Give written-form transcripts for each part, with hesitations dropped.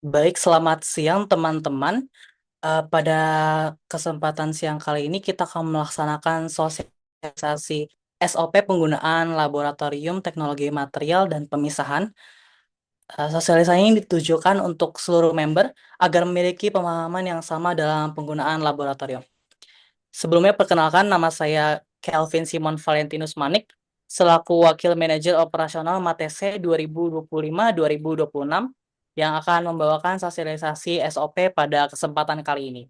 Baik, selamat siang teman-teman. Pada kesempatan siang kali ini kita akan melaksanakan sosialisasi SOP penggunaan laboratorium teknologi material dan pemisahan. Sosialisasi ini ditujukan untuk seluruh member agar memiliki pemahaman yang sama dalam penggunaan laboratorium. Sebelumnya perkenalkan, nama saya Kelvin Simon Valentinus Manik selaku Wakil Manajer Operasional Matese 2025-2026 yang akan membawakan sosialisasi SOP pada kesempatan kali ini.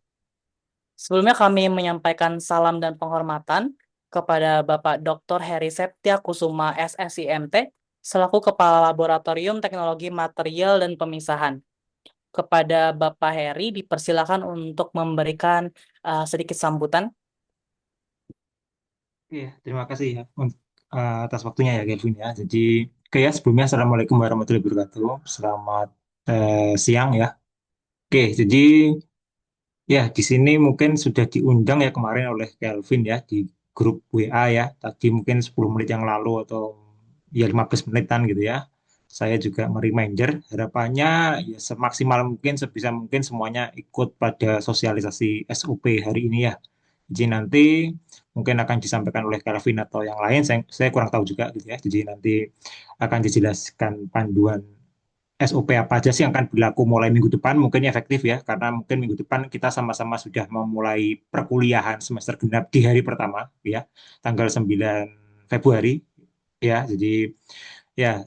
Sebelumnya kami menyampaikan salam dan penghormatan kepada Bapak Dr. Heri Septia Kusuma SSIMT selaku Kepala Laboratorium Teknologi Material dan Pemisahan. Kepada Bapak Heri dipersilakan untuk memberikan sedikit sambutan. Iya, terima kasih ya atas waktunya ya Kelvin ya. Jadi, oke ya sebelumnya Assalamualaikum warahmatullahi wabarakatuh. Selamat siang ya. Oke, jadi ya di sini mungkin sudah diundang ya kemarin oleh Kelvin ya di grup WA ya. Tadi mungkin 10 menit yang lalu atau ya 15 menitan gitu ya. Saya juga nge-reminder harapannya ya semaksimal mungkin sebisa mungkin semuanya ikut pada sosialisasi SOP hari ini ya. Jadi nanti mungkin akan disampaikan oleh Kelvin atau yang lain, saya kurang tahu juga gitu ya. Jadi nanti akan dijelaskan panduan SOP apa aja sih yang akan berlaku mulai minggu depan, mungkin efektif ya, karena mungkin minggu depan kita sama-sama sudah memulai perkuliahan semester genap di hari pertama ya, tanggal 9 Februari ya. Jadi ya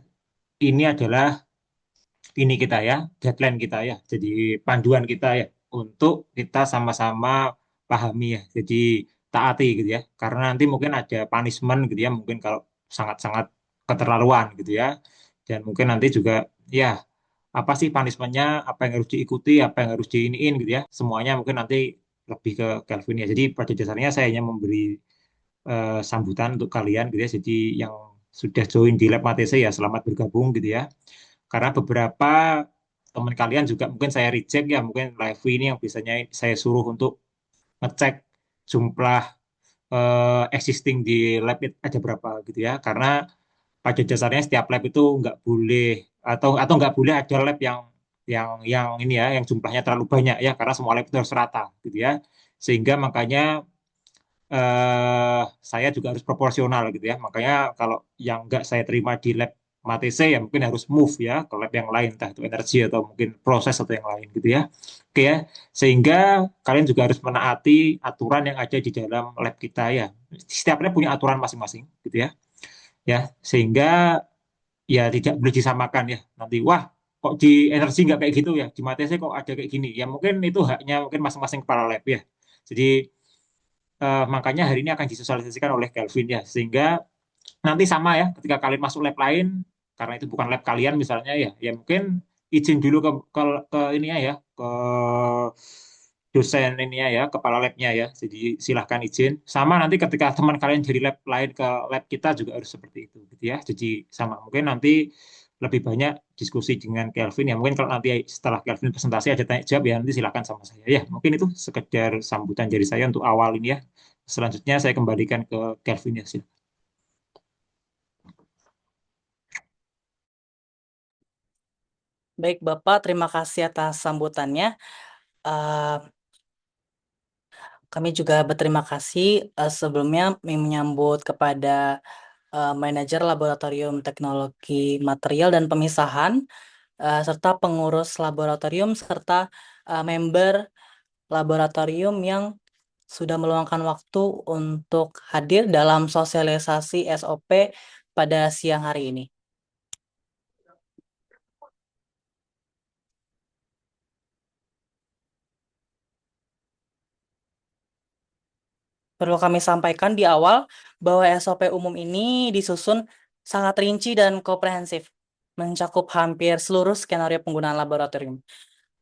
ini adalah ini kita ya, deadline kita ya. Jadi panduan kita ya untuk kita sama-sama pahami ya. Jadi taati gitu ya. Karena nanti mungkin ada punishment gitu ya, mungkin kalau sangat-sangat keterlaluan gitu ya. Dan mungkin nanti juga ya apa sih punishmentnya, apa yang harus diikuti, apa yang harus diiniin gitu ya. Semuanya mungkin nanti lebih ke Kelvin ya. Jadi pada dasarnya saya hanya memberi sambutan untuk kalian gitu ya. Jadi yang sudah join di Lab Matese ya selamat bergabung gitu ya. Karena beberapa teman kalian juga mungkin saya reject ya, mungkin live ini yang biasanya saya suruh untuk ngecek jumlah existing di lab itu ada berapa gitu ya. Karena pada dasarnya setiap lab itu nggak boleh atau nggak boleh ada lab yang ini ya, yang jumlahnya terlalu banyak ya, karena semua lab itu harus rata gitu ya. Sehingga makanya saya juga harus proporsional gitu ya. Makanya kalau yang nggak saya terima di lab MATC ya mungkin harus move ya ke lab yang lain, entah itu energi atau mungkin proses atau yang lain gitu ya. Oke ya, sehingga kalian juga harus menaati aturan yang ada di dalam lab kita ya. Setiap lab punya aturan masing-masing gitu ya. Ya, sehingga ya tidak boleh disamakan ya. Nanti wah kok di energi nggak kayak gitu ya, di MATC kok ada kayak gini. Ya mungkin itu haknya mungkin masing-masing kepala lab ya. Jadi makanya hari ini akan disosialisasikan oleh Kelvin ya, sehingga nanti sama ya ketika kalian masuk lab lain, karena itu bukan lab kalian misalnya ya, ya mungkin izin dulu ke ini ya, ke dosen ini ya, kepala labnya ya. Jadi silahkan izin. Sama nanti ketika teman kalian dari lab lain ke lab kita juga harus seperti itu gitu ya. Jadi sama mungkin nanti lebih banyak diskusi dengan Kelvin ya. Mungkin kalau nanti setelah Kelvin presentasi ada tanya jawab ya nanti silakan sama saya ya. Mungkin itu sekedar sambutan dari saya untuk awal ini ya. Selanjutnya saya kembalikan ke Kelvin ya. Baik Bapak, terima kasih atas sambutannya. Eh, Kami juga berterima kasih sebelumnya menyambut kepada manajer Laboratorium Teknologi Material dan Pemisahan, serta pengurus laboratorium, serta member laboratorium yang sudah meluangkan waktu untuk hadir dalam sosialisasi SOP pada siang hari ini. Perlu kami sampaikan di awal bahwa SOP umum ini disusun sangat rinci dan komprehensif, mencakup hampir seluruh skenario penggunaan laboratorium.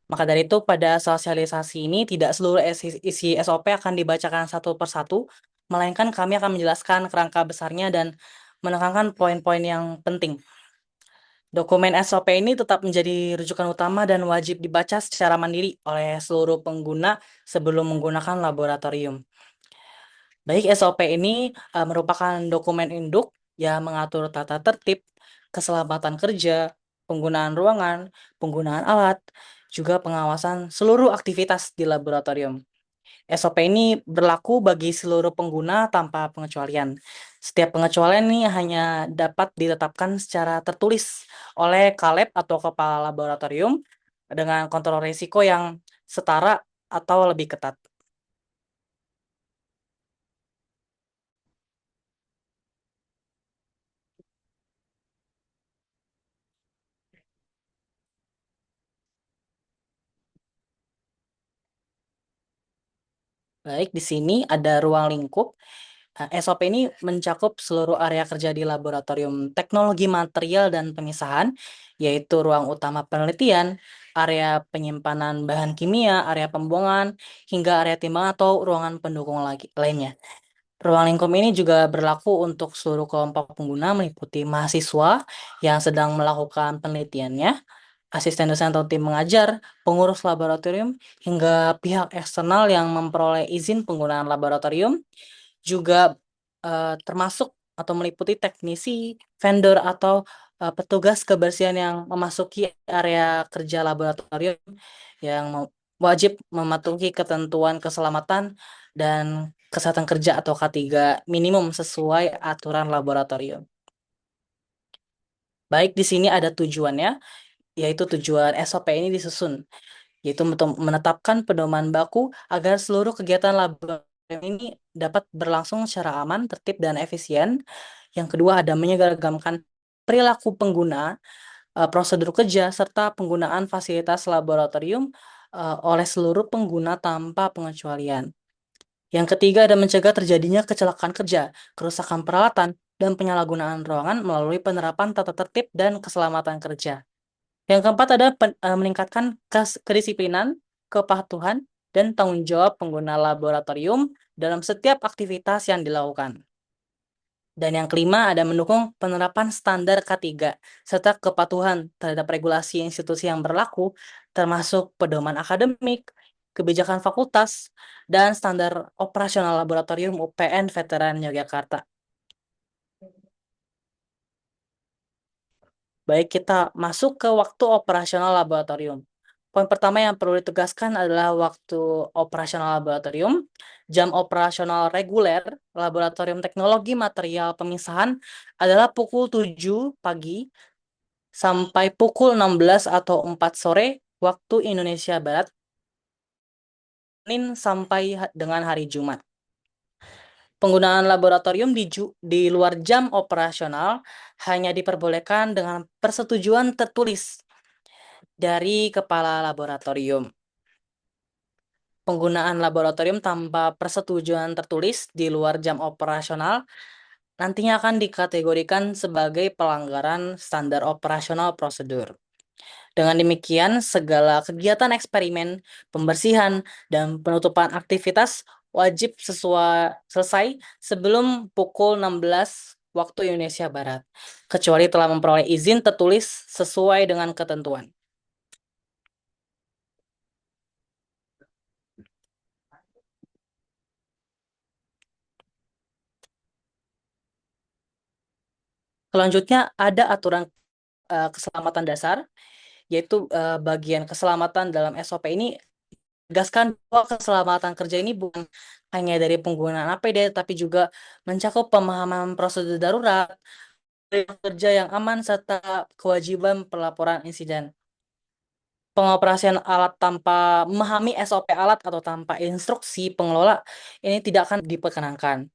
Maka dari itu, pada sosialisasi ini tidak seluruh isi SOP akan dibacakan satu persatu, melainkan kami akan menjelaskan kerangka besarnya dan menekankan poin-poin yang penting. Dokumen SOP ini tetap menjadi rujukan utama dan wajib dibaca secara mandiri oleh seluruh pengguna sebelum menggunakan laboratorium. Baik, SOP ini merupakan dokumen induk yang mengatur tata tertib, keselamatan kerja, penggunaan ruangan, penggunaan alat, juga pengawasan seluruh aktivitas di laboratorium. SOP ini berlaku bagi seluruh pengguna tanpa pengecualian. Setiap pengecualian ini hanya dapat ditetapkan secara tertulis oleh Kaleb atau kepala laboratorium dengan kontrol risiko yang setara atau lebih ketat. Baik, di sini ada ruang lingkup. SOP ini mencakup seluruh area kerja di laboratorium teknologi material dan pemisahan, yaitu ruang utama penelitian, area penyimpanan bahan kimia, area pembuangan, hingga area timbangan atau ruangan pendukung lagi, lainnya. Ruang lingkup ini juga berlaku untuk seluruh kelompok pengguna meliputi mahasiswa yang sedang melakukan penelitiannya, asisten dosen atau tim mengajar, pengurus laboratorium, hingga pihak eksternal yang memperoleh izin penggunaan laboratorium, juga termasuk atau meliputi teknisi, vendor, atau petugas kebersihan yang memasuki area kerja laboratorium yang wajib mematuhi ketentuan keselamatan dan kesehatan kerja atau K3 minimum sesuai aturan laboratorium. Baik, di sini ada tujuannya, yaitu tujuan SOP ini disusun, yaitu untuk menetapkan pedoman baku agar seluruh kegiatan laboratorium ini dapat berlangsung secara aman, tertib, dan efisien. Yang kedua ada menyeragamkan perilaku pengguna, prosedur kerja, serta penggunaan fasilitas laboratorium oleh seluruh pengguna tanpa pengecualian. Yang ketiga ada mencegah terjadinya kecelakaan kerja, kerusakan peralatan, dan penyalahgunaan ruangan melalui penerapan tata tertib dan keselamatan kerja. Yang keempat ada meningkatkan kedisiplinan, kepatuhan, dan tanggung jawab pengguna laboratorium dalam setiap aktivitas yang dilakukan. Dan yang kelima ada mendukung penerapan standar K3 serta kepatuhan terhadap regulasi institusi yang berlaku, termasuk pedoman akademik, kebijakan fakultas, dan standar operasional laboratorium UPN Veteran Yogyakarta. Baik, kita masuk ke waktu operasional laboratorium. Poin pertama yang perlu ditegaskan adalah waktu operasional laboratorium. Jam operasional reguler Laboratorium Teknologi Material Pemisahan adalah pukul 7 pagi sampai pukul 16 atau 4 sore waktu Indonesia Barat, Senin sampai dengan hari Jumat. Penggunaan laboratorium di luar jam operasional hanya diperbolehkan dengan persetujuan tertulis dari kepala laboratorium. Penggunaan laboratorium tanpa persetujuan tertulis di luar jam operasional nantinya akan dikategorikan sebagai pelanggaran standar operasional prosedur. Dengan demikian, segala kegiatan eksperimen, pembersihan, dan penutupan aktivitas wajib selesai sebelum pukul 16 waktu Indonesia Barat, kecuali telah memperoleh izin tertulis sesuai dengan ketentuan. Selanjutnya, ada aturan keselamatan dasar, yaitu bagian keselamatan dalam SOP ini tegaskan bahwa keselamatan kerja ini bukan hanya dari penggunaan APD, tapi juga mencakup pemahaman prosedur darurat, kerja yang aman, serta kewajiban pelaporan insiden. Pengoperasian alat tanpa memahami SOP alat atau tanpa instruksi pengelola ini tidak akan diperkenankan.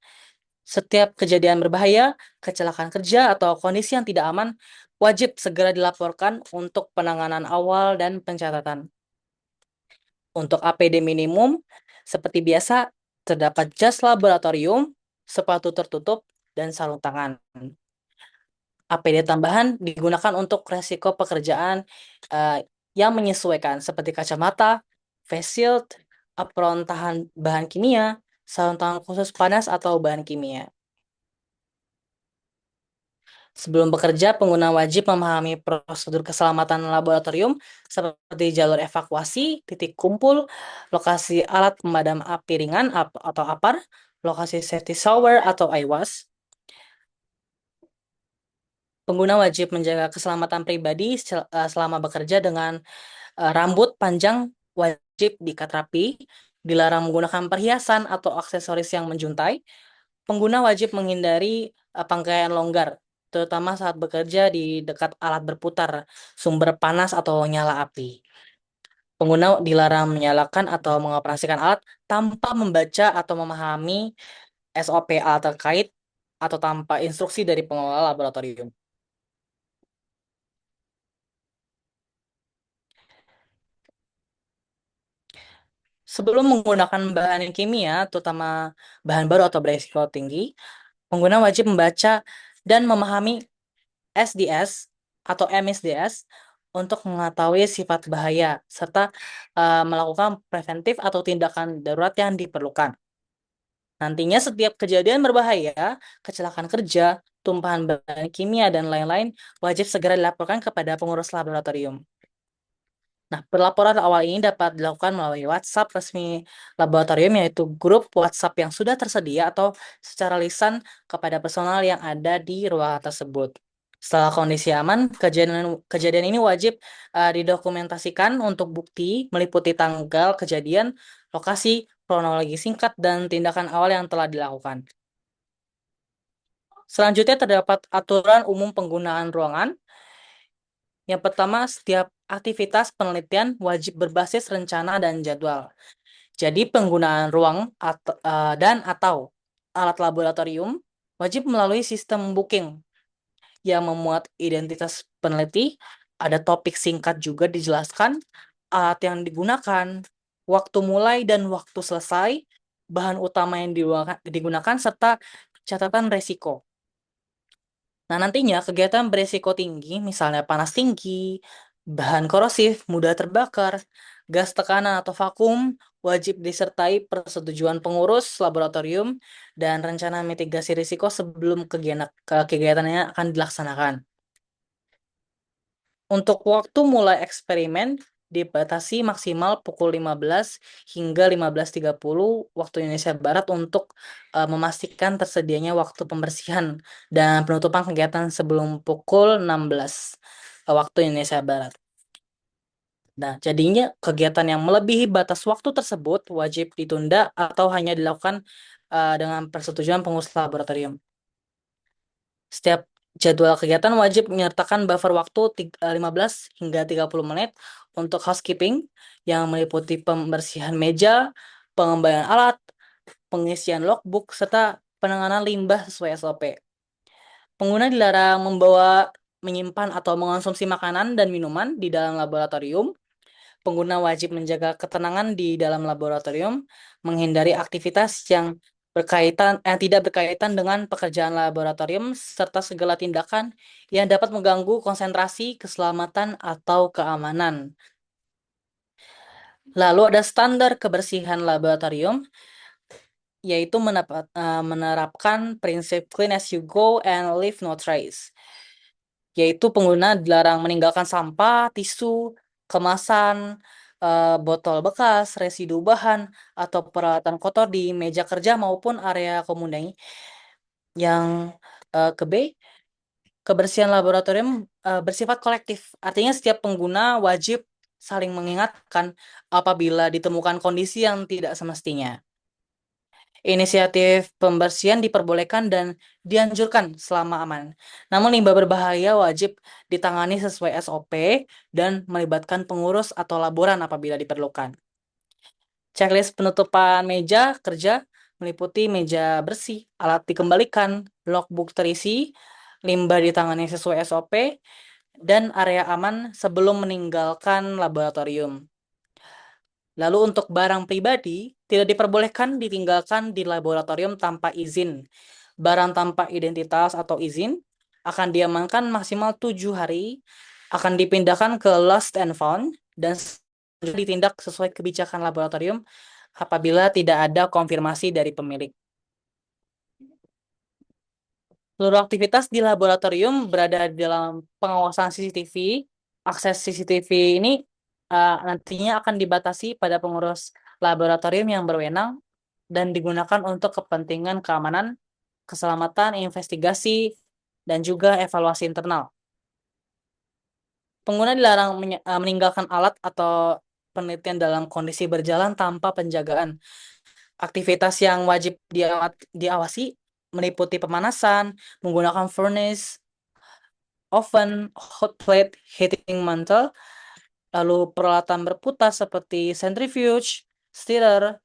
Setiap kejadian berbahaya, kecelakaan kerja, atau kondisi yang tidak aman wajib segera dilaporkan untuk penanganan awal dan pencatatan. Untuk APD minimum, seperti biasa, terdapat jas laboratorium, sepatu tertutup, dan sarung tangan. APD tambahan digunakan untuk resiko pekerjaan eh, yang menyesuaikan, seperti kacamata, face shield, apron tahan bahan kimia, sarung tangan khusus panas atau bahan kimia. Sebelum bekerja, pengguna wajib memahami prosedur keselamatan laboratorium seperti jalur evakuasi, titik kumpul, lokasi alat pemadam api ringan atau APAR, lokasi safety shower atau IWAS. Pengguna wajib menjaga keselamatan pribadi selama bekerja dengan Rambut panjang wajib diikat rapi, dilarang menggunakan perhiasan atau aksesoris yang menjuntai. Pengguna wajib menghindari pakaian longgar, terutama saat bekerja di dekat alat berputar, sumber panas atau nyala api. Pengguna dilarang menyalakan atau mengoperasikan alat tanpa membaca atau memahami SOP alat terkait atau tanpa instruksi dari pengelola laboratorium. Sebelum menggunakan bahan kimia, terutama bahan baru atau beresiko tinggi, pengguna wajib membaca dan memahami SDS atau MSDS untuk mengetahui sifat bahaya serta melakukan preventif atau tindakan darurat yang diperlukan. Nantinya setiap kejadian berbahaya, kecelakaan kerja, tumpahan bahan kimia, dan lain-lain wajib segera dilaporkan kepada pengurus laboratorium. Nah, pelaporan awal ini dapat dilakukan melalui WhatsApp resmi laboratorium, yaitu grup WhatsApp yang sudah tersedia atau secara lisan kepada personal yang ada di ruangan tersebut. Setelah kondisi aman, kejadian ini wajib didokumentasikan untuk bukti meliputi tanggal kejadian, lokasi, kronologi singkat, dan tindakan awal yang telah dilakukan. Selanjutnya terdapat aturan umum penggunaan ruangan. Yang pertama, setiap aktivitas penelitian wajib berbasis rencana dan jadwal. Jadi penggunaan ruang dan atau alat laboratorium wajib melalui sistem booking yang memuat identitas peneliti, ada topik singkat juga dijelaskan, alat yang digunakan, waktu mulai dan waktu selesai, bahan utama yang digunakan serta catatan resiko. Nah, nantinya kegiatan beresiko tinggi, misalnya panas tinggi, bahan korosif, mudah terbakar, gas tekanan atau vakum, wajib disertai persetujuan pengurus laboratorium dan rencana mitigasi risiko sebelum kegiatannya akan dilaksanakan. Untuk waktu mulai eksperimen dibatasi maksimal pukul 15 hingga 15.30 waktu Indonesia Barat untuk memastikan tersedianya waktu pembersihan dan penutupan kegiatan sebelum pukul 16 waktu Indonesia Barat. Nah, jadinya kegiatan yang melebihi batas waktu tersebut wajib ditunda atau hanya dilakukan dengan persetujuan pengurus laboratorium. Setiap jadwal kegiatan wajib menyertakan buffer waktu 15 hingga 30 menit untuk housekeeping yang meliputi pembersihan meja, pengembalian alat, pengisian logbook, serta penanganan limbah sesuai SOP. Pengguna dilarang membawa, menyimpan, atau mengonsumsi makanan dan minuman di dalam laboratorium. Pengguna wajib menjaga ketenangan di dalam laboratorium, menghindari aktivitas yang tidak berkaitan dengan pekerjaan laboratorium, serta segala tindakan yang dapat mengganggu konsentrasi, keselamatan, atau keamanan. Lalu ada standar kebersihan laboratorium, yaitu menerapkan prinsip clean as you go and leave no trace, yaitu pengguna dilarang meninggalkan sampah, tisu, kemasan, botol bekas, residu bahan, atau peralatan kotor di meja kerja maupun area komunai. Yang ke B, kebersihan laboratorium bersifat kolektif. Artinya setiap pengguna wajib saling mengingatkan apabila ditemukan kondisi yang tidak semestinya. Inisiatif pembersihan diperbolehkan dan dianjurkan selama aman. Namun limbah berbahaya wajib ditangani sesuai SOP dan melibatkan pengurus atau laboran apabila diperlukan. Checklist penutupan meja kerja meliputi meja bersih, alat dikembalikan, logbook terisi, limbah ditangani sesuai SOP, dan area aman sebelum meninggalkan laboratorium. Lalu untuk barang pribadi, tidak diperbolehkan ditinggalkan di laboratorium tanpa izin. Barang tanpa identitas atau izin akan diamankan maksimal 7 hari, akan dipindahkan ke lost and found, dan ditindak sesuai kebijakan laboratorium apabila tidak ada konfirmasi dari pemilik. Seluruh aktivitas di laboratorium berada di dalam pengawasan CCTV. Akses CCTV ini nantinya akan dibatasi pada pengurus laboratorium yang berwenang dan digunakan untuk kepentingan keamanan, keselamatan, investigasi, dan juga evaluasi internal. Pengguna dilarang meninggalkan alat atau penelitian dalam kondisi berjalan tanpa penjagaan. Aktivitas yang wajib diawasi meliputi pemanasan, menggunakan furnace, oven, hot plate, heating mantle, lalu peralatan berputar seperti centrifuge, stirrer,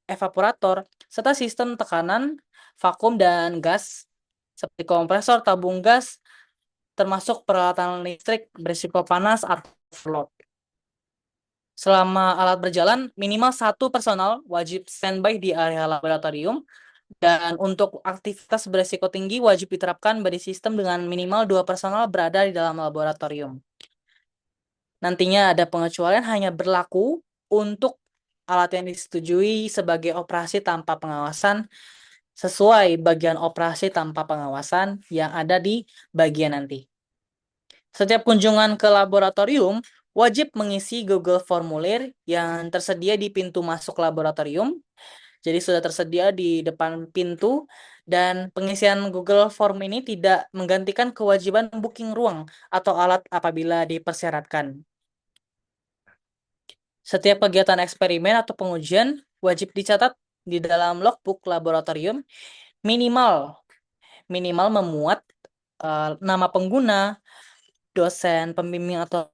evaporator, serta sistem tekanan, vakum, dan gas seperti kompresor, tabung gas, termasuk peralatan listrik berisiko panas atau overload. Selama alat berjalan, minimal satu personal wajib standby di area laboratorium, dan untuk aktivitas berisiko tinggi wajib diterapkan body system dengan minimal 2 personal berada di dalam laboratorium. Nantinya ada pengecualian hanya berlaku untuk alat yang disetujui sebagai operasi tanpa pengawasan sesuai bagian operasi tanpa pengawasan yang ada di bagian nanti. Setiap kunjungan ke laboratorium wajib mengisi Google Formulir yang tersedia di pintu masuk laboratorium. Jadi sudah tersedia di depan pintu, dan pengisian Google Form ini tidak menggantikan kewajiban booking ruang atau alat apabila dipersyaratkan. Setiap kegiatan eksperimen atau pengujian wajib dicatat di dalam logbook laboratorium, minimal minimal memuat nama pengguna, dosen, pembimbing atau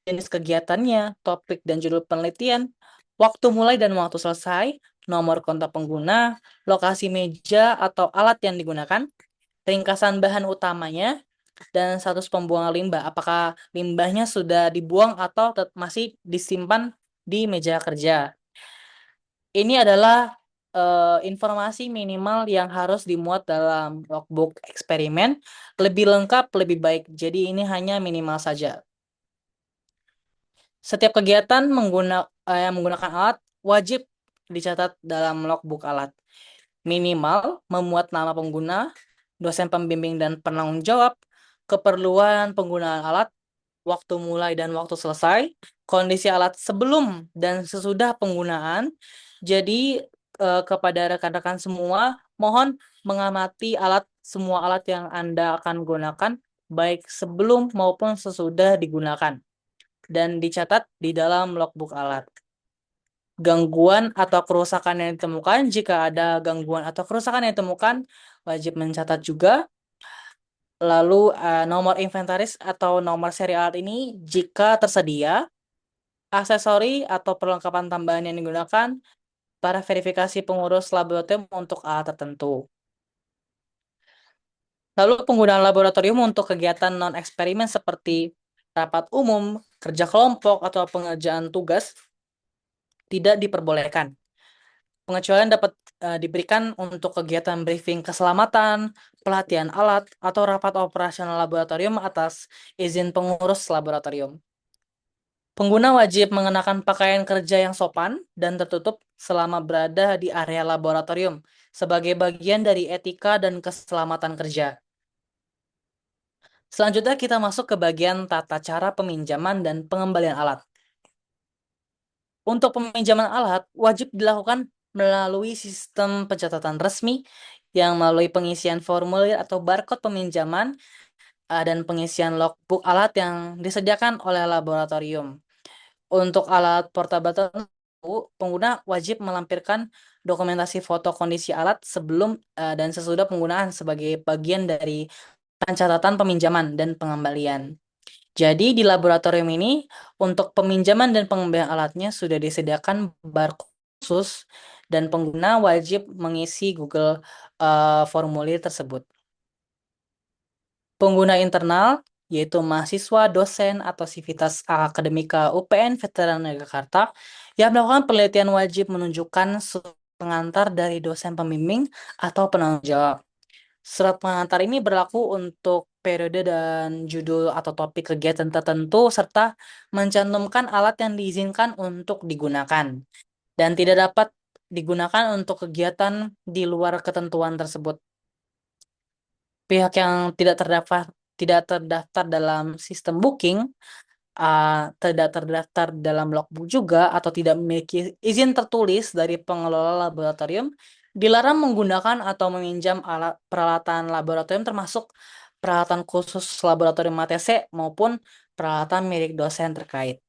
jenis kegiatannya, topik dan judul penelitian, waktu mulai dan waktu selesai, nomor kontak pengguna, lokasi meja atau alat yang digunakan, ringkasan bahan utamanya, dan status pembuangan limbah. Apakah limbahnya sudah dibuang atau masih disimpan di meja kerja. Ini adalah informasi minimal yang harus dimuat dalam logbook eksperimen. Lebih lengkap, lebih baik. Jadi ini hanya minimal saja. Setiap kegiatan yang menggunakan alat wajib dicatat dalam logbook alat. Minimal memuat nama pengguna, dosen pembimbing dan penanggung jawab, keperluan penggunaan alat, waktu mulai dan waktu selesai, kondisi alat sebelum dan sesudah penggunaan. Jadi kepada rekan-rekan semua, mohon mengamati semua alat yang Anda akan gunakan, baik sebelum maupun sesudah digunakan, dan dicatat di dalam logbook alat. Gangguan atau kerusakan yang ditemukan, jika ada gangguan atau kerusakan yang ditemukan, wajib mencatat juga. Lalu nomor inventaris atau nomor seri alat ini jika tersedia, aksesori atau perlengkapan tambahan yang digunakan para verifikasi pengurus laboratorium untuk alat tertentu. Lalu penggunaan laboratorium untuk kegiatan non-eksperimen seperti rapat umum, kerja kelompok, atau pengerjaan tugas tidak diperbolehkan. Pengecualian dapat diberikan untuk kegiatan briefing keselamatan, pelatihan alat, atau rapat operasional laboratorium atas izin pengurus laboratorium. Pengguna wajib mengenakan pakaian kerja yang sopan dan tertutup selama berada di area laboratorium sebagai bagian dari etika dan keselamatan kerja. Selanjutnya kita masuk ke bagian tata cara peminjaman dan pengembalian alat. Untuk peminjaman alat wajib dilakukan melalui sistem pencatatan resmi yang melalui pengisian formulir atau barcode peminjaman dan pengisian logbook alat yang disediakan oleh laboratorium. Untuk alat portable tertentu, pengguna wajib melampirkan dokumentasi foto kondisi alat sebelum dan sesudah penggunaan sebagai bagian dari pencatatan peminjaman dan pengembalian. Jadi di laboratorium ini untuk peminjaman dan pengembalian alatnya sudah disediakan barcode khusus, dan pengguna wajib mengisi Google formulir tersebut. Pengguna internal yaitu mahasiswa, dosen, atau sivitas akademika UPN Veteran Yogyakarta yang melakukan penelitian wajib menunjukkan surat pengantar dari dosen pembimbing atau penanggung jawab. Surat pengantar ini berlaku untuk periode dan judul atau topik kegiatan tertentu serta mencantumkan alat yang diizinkan untuk digunakan dan tidak dapat digunakan untuk kegiatan di luar ketentuan tersebut. Pihak yang tidak terdaftar dalam sistem booking, tidak terdaftar dalam logbook juga, atau tidak memiliki izin tertulis dari pengelola laboratorium, dilarang menggunakan atau meminjam peralatan laboratorium termasuk peralatan khusus laboratorium ATC maupun peralatan milik dosen terkait.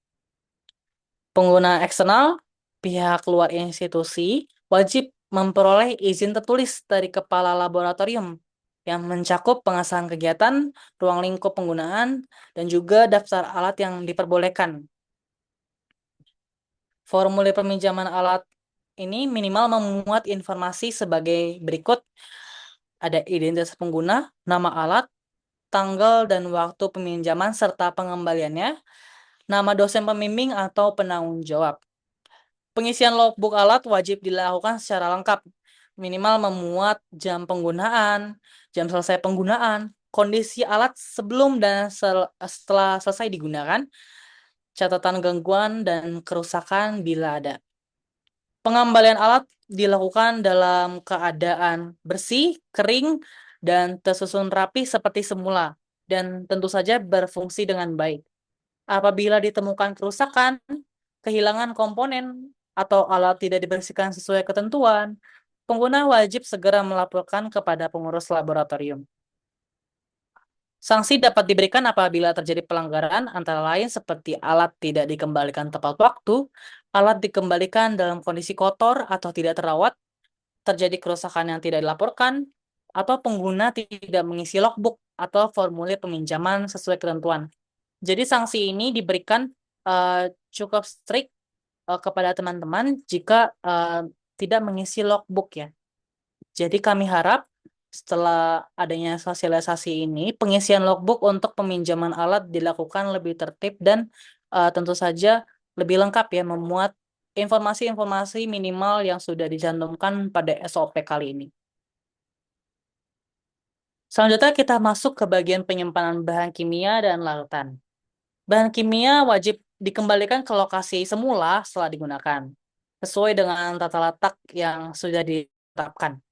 Pengguna eksternal, pihak luar institusi wajib memperoleh izin tertulis dari kepala laboratorium yang mencakup pengesahan kegiatan, ruang lingkup penggunaan, dan juga daftar alat yang diperbolehkan. Formulir peminjaman alat ini minimal memuat informasi sebagai berikut. Ada identitas pengguna, nama alat, tanggal dan waktu peminjaman serta pengembaliannya, nama dosen pembimbing atau penanggung jawab. Pengisian logbook alat wajib dilakukan secara lengkap, minimal memuat jam penggunaan, jam selesai penggunaan, kondisi alat sebelum dan setelah selesai digunakan, catatan gangguan dan kerusakan bila ada. Pengembalian alat dilakukan dalam keadaan bersih, kering, dan tersusun rapi seperti semula, dan tentu saja berfungsi dengan baik. Apabila ditemukan kerusakan, kehilangan komponen, atau alat tidak dibersihkan sesuai ketentuan, pengguna wajib segera melaporkan kepada pengurus laboratorium. Sanksi dapat diberikan apabila terjadi pelanggaran antara lain seperti alat tidak dikembalikan tepat waktu, alat dikembalikan dalam kondisi kotor atau tidak terawat, terjadi kerusakan yang tidak dilaporkan, atau pengguna tidak mengisi logbook atau formulir peminjaman sesuai ketentuan. Jadi sanksi ini diberikan cukup strict kepada teman-teman jika tidak mengisi logbook ya. Jadi kami harap setelah adanya sosialisasi ini, pengisian logbook untuk peminjaman alat dilakukan lebih tertib dan tentu saja lebih lengkap ya, memuat informasi-informasi minimal yang sudah dicantumkan pada SOP kali ini. Selanjutnya kita masuk ke bagian penyimpanan bahan kimia dan larutan. Bahan kimia wajib dikembalikan ke lokasi semula setelah digunakan, sesuai dengan tata letak yang sudah ditetapkan.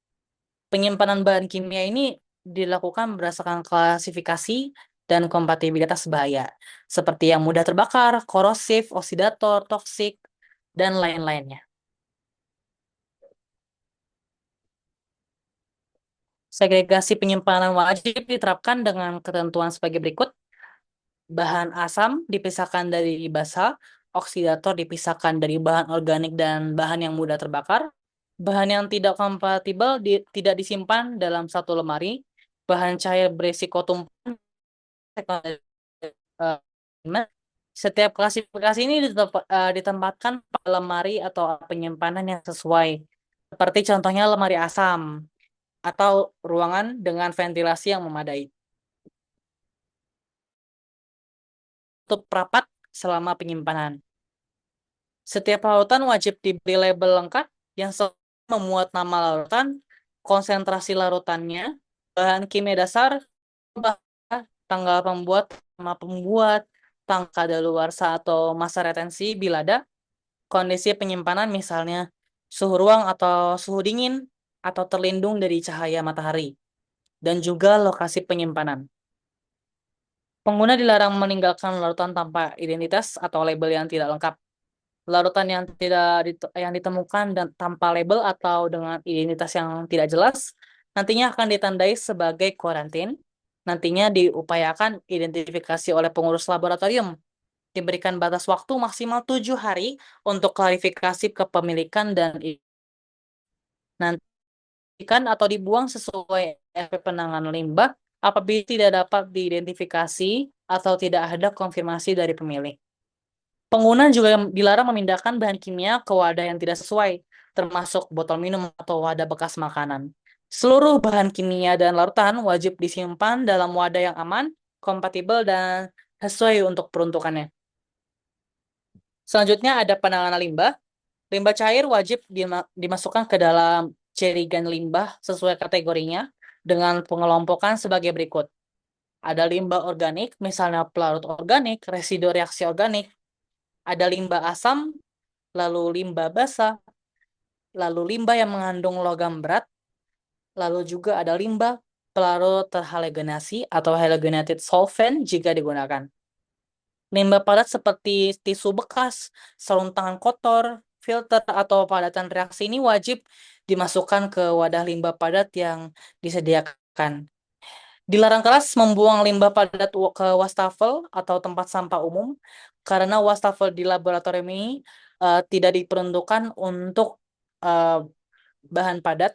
Penyimpanan bahan kimia ini dilakukan berdasarkan klasifikasi dan kompatibilitas bahaya, seperti yang mudah terbakar, korosif, oksidator, toksik, dan lain-lainnya. Segregasi penyimpanan wajib diterapkan dengan ketentuan sebagai berikut. Bahan asam dipisahkan dari basa, oksidator dipisahkan dari bahan organik dan bahan yang mudah terbakar. Bahan yang tidak kompatibel tidak disimpan dalam satu lemari. Bahan cair berisiko tumpahan. eh, Setiap klasifikasi ini ditempatkan pada lemari atau penyimpanan yang sesuai. Seperti contohnya lemari asam atau ruangan dengan ventilasi yang memadai. Tutup rapat selama penyimpanan. Setiap larutan wajib diberi label lengkap yang memuat nama larutan, konsentrasi larutannya, bahan kimia dasar, tanggal pembuat, nama pembuat, tanggal kadaluarsa atau masa retensi bila ada, kondisi penyimpanan misalnya suhu ruang atau suhu dingin, atau terlindung dari cahaya matahari, dan juga lokasi penyimpanan. Pengguna dilarang meninggalkan larutan tanpa identitas atau label yang tidak lengkap. Larutan yang yang ditemukan dan tanpa label atau dengan identitas yang tidak jelas nantinya akan ditandai sebagai kuarantin. Nantinya diupayakan identifikasi oleh pengurus laboratorium. Diberikan batas waktu maksimal 7 hari untuk klarifikasi kepemilikan dan nantikan atau dibuang sesuai SOP penanganan limbah apabila tidak dapat diidentifikasi atau tidak ada konfirmasi dari pemilik. Pengguna juga dilarang memindahkan bahan kimia ke wadah yang tidak sesuai, termasuk botol minum atau wadah bekas makanan. Seluruh bahan kimia dan larutan wajib disimpan dalam wadah yang aman, kompatibel, dan sesuai untuk peruntukannya. Selanjutnya ada penanganan limbah. Limbah cair wajib dimasukkan ke dalam jerigen limbah sesuai kategorinya dengan pengelompokan sebagai berikut. Ada limbah organik, misalnya pelarut organik, residu reaksi organik. Ada limbah asam, lalu limbah basa, lalu limbah yang mengandung logam berat, lalu juga ada limbah pelarut terhalogenasi atau halogenated solvent jika digunakan. Limbah padat seperti tisu bekas, sarung tangan kotor, filter, atau padatan reaksi ini wajib dimasukkan ke wadah limbah padat yang disediakan. Dilarang keras membuang limbah padat ke wastafel atau tempat sampah umum karena wastafel di laboratorium ini tidak diperuntukkan untuk eh, bahan padat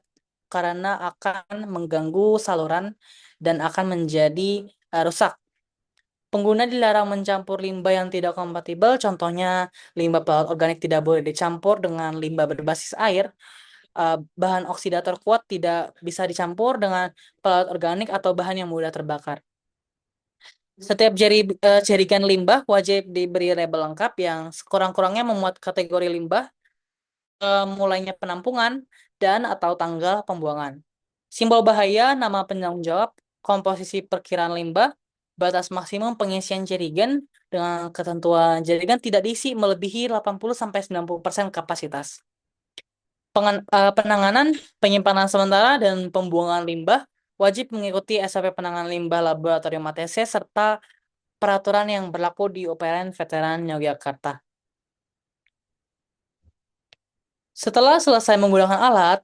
karena akan mengganggu saluran dan akan menjadi rusak. Pengguna dilarang mencampur limbah yang tidak kompatibel, contohnya limbah pelaut organik tidak boleh dicampur dengan limbah berbasis air. Bahan oksidator kuat tidak bisa dicampur dengan pelaut organik atau bahan yang mudah terbakar. Setiap jerigen limbah wajib diberi label lengkap yang sekurang-kurangnya memuat kategori limbah, mulainya penampungan, dan atau tanggal pembuangan. Simbol bahaya, nama penanggung jawab, komposisi perkiraan limbah, batas maksimum pengisian jerigen dengan ketentuan jerigen tidak diisi melebihi 80-90% kapasitas. Penanganan, penyimpanan sementara, dan pembuangan limbah wajib mengikuti SOP penanganan limbah laboratorium ATC serta peraturan yang berlaku di UPLN Veteran Yogyakarta. Setelah selesai menggunakan alat,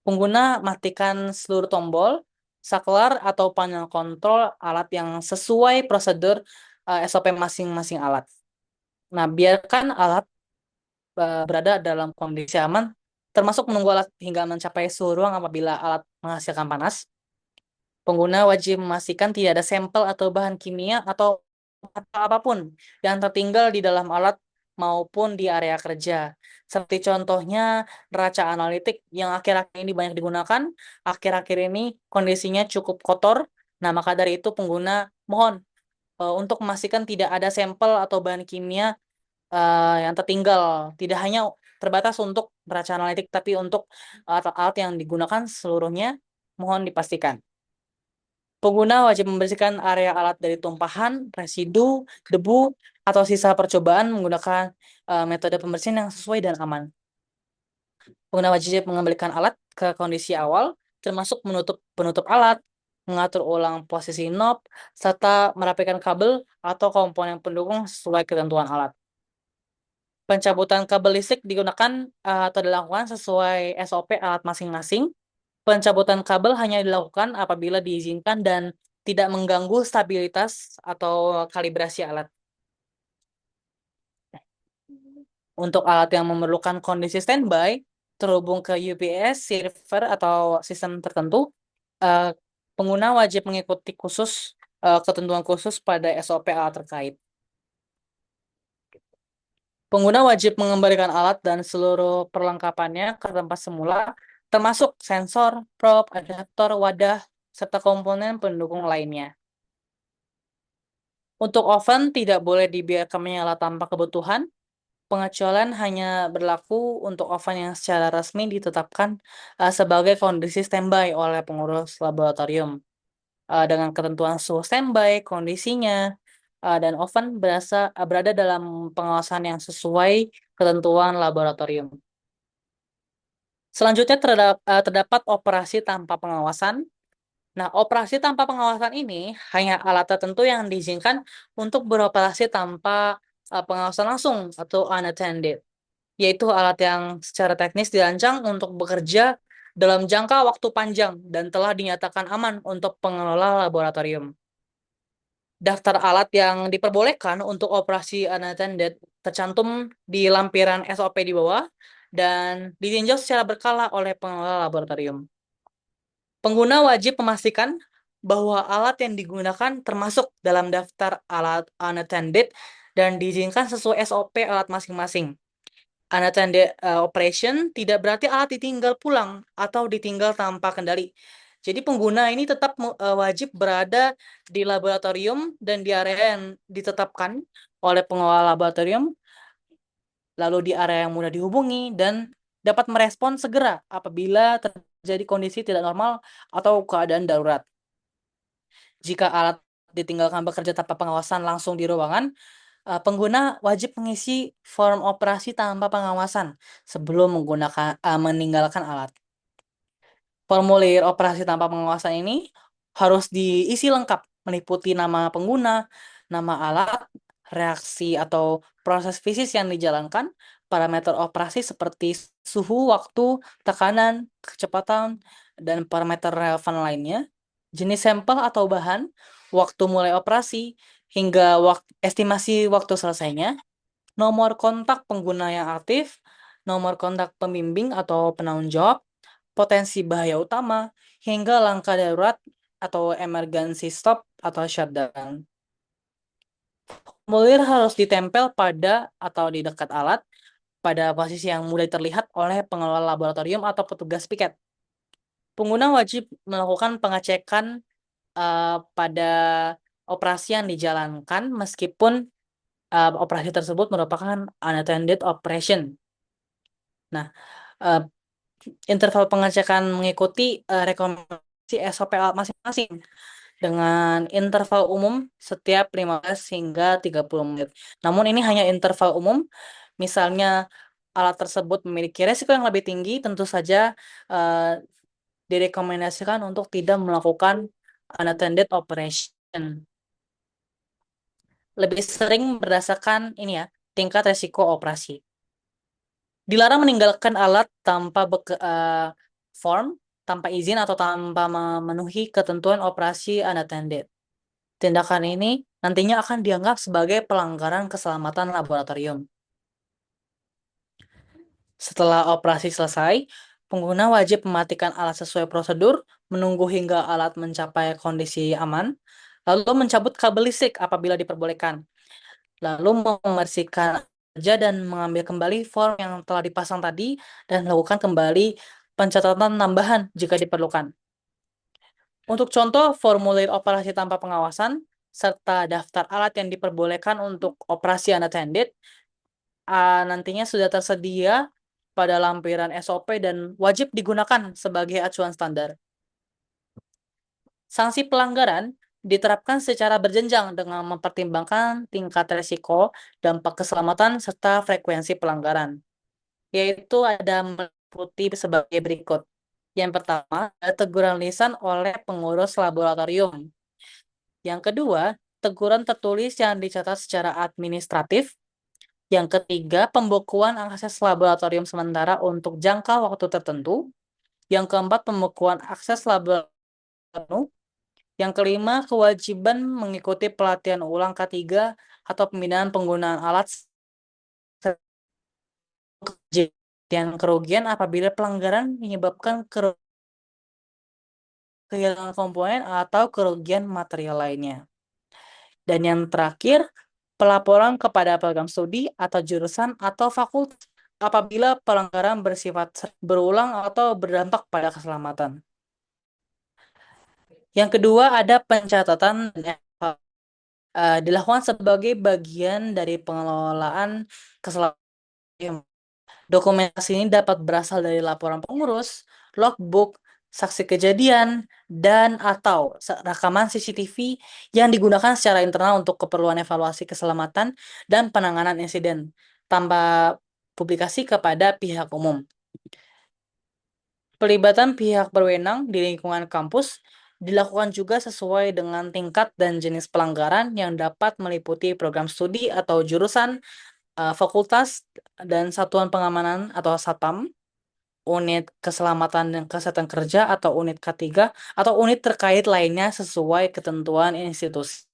pengguna matikan seluruh tombol, saklar, atau panel kontrol alat yang sesuai prosedur SOP masing-masing alat. Nah, biarkan alat berada dalam kondisi aman, termasuk menunggu alat hingga mencapai suhu ruang apabila alat menghasilkan panas. Pengguna wajib memastikan tidak ada sampel atau bahan kimia atau apapun yang tertinggal di dalam alat maupun di area kerja. Seperti contohnya neraca analitik yang akhir-akhir ini banyak digunakan, akhir-akhir ini kondisinya cukup kotor. Nah, maka dari itu pengguna mohon untuk memastikan tidak ada sampel atau bahan kimia yang tertinggal. Tidak hanya terbatas untuk neraca analitik, tapi untuk alat-alat yang digunakan seluruhnya mohon dipastikan. Pengguna wajib membersihkan area alat dari tumpahan, residu, debu, atau sisa percobaan menggunakan metode pembersihan yang sesuai dan aman. Pengguna wajib mengembalikan alat ke kondisi awal, termasuk menutup penutup alat, mengatur ulang posisi knob, serta merapikan kabel atau komponen pendukung sesuai ketentuan alat. Pencabutan kabel listrik digunakan atau dilakukan sesuai SOP alat masing-masing. Pencabutan kabel hanya dilakukan apabila diizinkan dan tidak mengganggu stabilitas atau kalibrasi alat. Untuk alat yang memerlukan kondisi standby, terhubung ke UPS, server, atau sistem tertentu, eh, pengguna wajib mengikuti ketentuan khusus pada SOP alat terkait. Pengguna wajib mengembalikan alat dan seluruh perlengkapannya ke tempat semula, termasuk sensor, probe, adaptor, wadah, serta komponen pendukung lainnya. Untuk oven tidak boleh dibiarkan menyala tanpa kebutuhan. Pengecualian hanya berlaku untuk oven yang secara resmi ditetapkan sebagai kondisi standby oleh pengurus laboratorium. Dengan ketentuan suhu standby, kondisinya, dan oven berada dalam pengawasan yang sesuai ketentuan laboratorium. Selanjutnya terdapat operasi tanpa pengawasan. Nah, operasi tanpa pengawasan ini hanya alat tertentu yang diizinkan untuk beroperasi tanpa pengawasan langsung atau unattended, yaitu alat yang secara teknis dirancang untuk bekerja dalam jangka waktu panjang dan telah dinyatakan aman untuk pengelola laboratorium. Daftar alat yang diperbolehkan untuk operasi unattended tercantum di lampiran SOP di bawah dan ditinjau secara berkala oleh pengelola laboratorium. Pengguna wajib memastikan bahwa alat yang digunakan termasuk dalam daftar alat unattended dan diizinkan sesuai SOP alat masing-masing. Unattended operation tidak berarti alat ditinggal pulang atau ditinggal tanpa kendali. Jadi pengguna ini tetap wajib berada di laboratorium dan di area yang ditetapkan oleh pengelola laboratorium, lalu di area yang mudah dihubungi dan dapat merespon segera apabila terjadi kondisi tidak normal atau keadaan darurat. Jika alat ditinggalkan bekerja tanpa pengawasan langsung di ruangan, pengguna wajib mengisi form operasi tanpa pengawasan sebelum meninggalkan alat. Formulir operasi tanpa pengawasan ini harus diisi lengkap, meliputi nama pengguna, nama alat, reaksi atau proses fisik yang dijalankan, parameter operasi seperti suhu, waktu, tekanan, kecepatan, dan parameter relevan lainnya. jenis sampel atau bahan, waktu mulai operasi, hingga estimasi waktu selesainya, nomor kontak pengguna yang aktif, nomor kontak pembimbing atau penanggung jawab, potensi bahaya utama, hingga langkah darurat atau emergency stop atau shutdown. Formulir harus ditempel pada atau di dekat alat pada posisi yang mudah terlihat oleh pengelola laboratorium atau petugas piket. Pengguna wajib melakukan pengecekan pada operasi yang dijalankan meskipun operasi tersebut merupakan unattended operation. Nah, eh, interval pengecekan mengikuti rekomendasi SOP alat masing-masing dengan interval umum setiap 15 hingga 30 menit. Namun ini hanya interval umum. Misalnya alat tersebut memiliki resiko yang lebih tinggi, tentu saja eh, direkomendasikan untuk tidak melakukan unattended operation. Lebih sering berdasarkan ini ya, tingkat resiko operasi. Dilarang meninggalkan alat tanpa form, tanpa izin atau tanpa memenuhi ketentuan operasi unattended. Tindakan ini nantinya akan dianggap sebagai pelanggaran keselamatan laboratorium. Setelah operasi selesai, pengguna wajib mematikan alat sesuai prosedur, menunggu hingga alat mencapai kondisi aman, lalu mencabut kabel listrik apabila diperbolehkan, lalu membersihkan saja dan mengambil kembali form yang telah dipasang tadi dan melakukan kembali pencatatan tambahan jika diperlukan. Untuk contoh, formulir operasi tanpa pengawasan, serta daftar alat yang diperbolehkan untuk operasi unattended, nantinya sudah tersedia pada lampiran SOP dan wajib digunakan sebagai acuan standar. Sanksi pelanggaran diterapkan secara berjenjang dengan mempertimbangkan tingkat risiko, dampak keselamatan, serta frekuensi pelanggaran, yaitu ada meliputi sebagai berikut. Yang pertama, ada teguran lisan oleh pengurus laboratorium. Yang kedua, teguran tertulis yang dicatat secara administratif. Yang ketiga, pembekuan akses laboratorium sementara untuk jangka waktu tertentu. Yang keempat, pembekuan akses laboratorium. Yang kelima, kewajiban mengikuti pelatihan ulang K3 atau pembinaan penggunaan alat kejadian kerugian apabila pelanggaran menyebabkan kehilangan komponen atau kerugian material lainnya. Dan yang terakhir, pelaporan kepada program studi atau jurusan atau fakultas apabila pelanggaran bersifat berulang atau berdampak pada keselamatan. Yang kedua, ada pencatatan dan dilakukan sebagai bagian dari pengelolaan keselamatan. Dokumentasi ini dapat berasal dari laporan pengurus, logbook, saksi kejadian, dan atau rekaman CCTV yang digunakan secara internal untuk keperluan evaluasi keselamatan dan penanganan insiden tanpa publikasi kepada pihak umum. Pelibatan pihak berwenang di lingkungan kampus dilakukan juga sesuai dengan tingkat dan jenis pelanggaran yang dapat meliputi program studi atau jurusan, fakultas, dan satuan pengamanan atau satpam, unit keselamatan dan kesehatan kerja atau unit K3, atau unit terkait lainnya sesuai ketentuan institusi.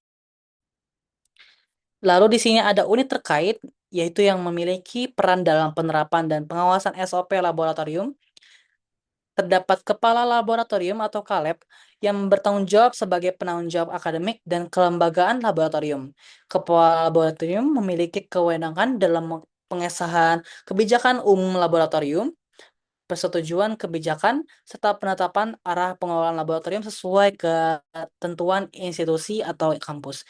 Lalu di sini ada unit terkait, yaitu yang memiliki peran dalam penerapan dan pengawasan SOP laboratorium. Terdapat kepala laboratorium atau KALEB yang bertanggung jawab sebagai penanggung jawab akademik dan kelembagaan laboratorium. Kepala laboratorium memiliki kewenangan dalam pengesahan kebijakan umum laboratorium, persetujuan kebijakan, serta penetapan arah pengelolaan laboratorium sesuai ketentuan institusi atau kampus.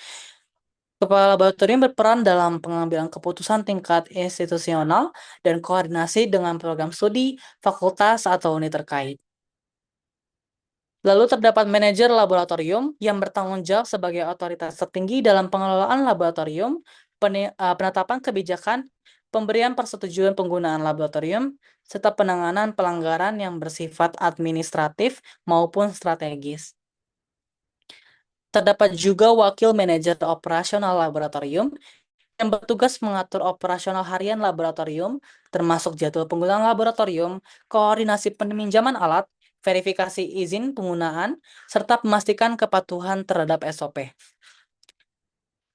Kepala laboratorium berperan dalam pengambilan keputusan tingkat institusional dan koordinasi dengan program studi, fakultas, atau unit terkait. Lalu terdapat manajer laboratorium yang bertanggung jawab sebagai otoritas tertinggi dalam pengelolaan laboratorium, penetapan kebijakan, pemberian persetujuan penggunaan laboratorium, serta penanganan pelanggaran yang bersifat administratif maupun strategis. Terdapat juga wakil manajer operasional laboratorium yang bertugas mengatur operasional harian laboratorium, termasuk jadwal penggunaan laboratorium, koordinasi peminjaman alat, verifikasi izin penggunaan, serta memastikan kepatuhan terhadap SOP.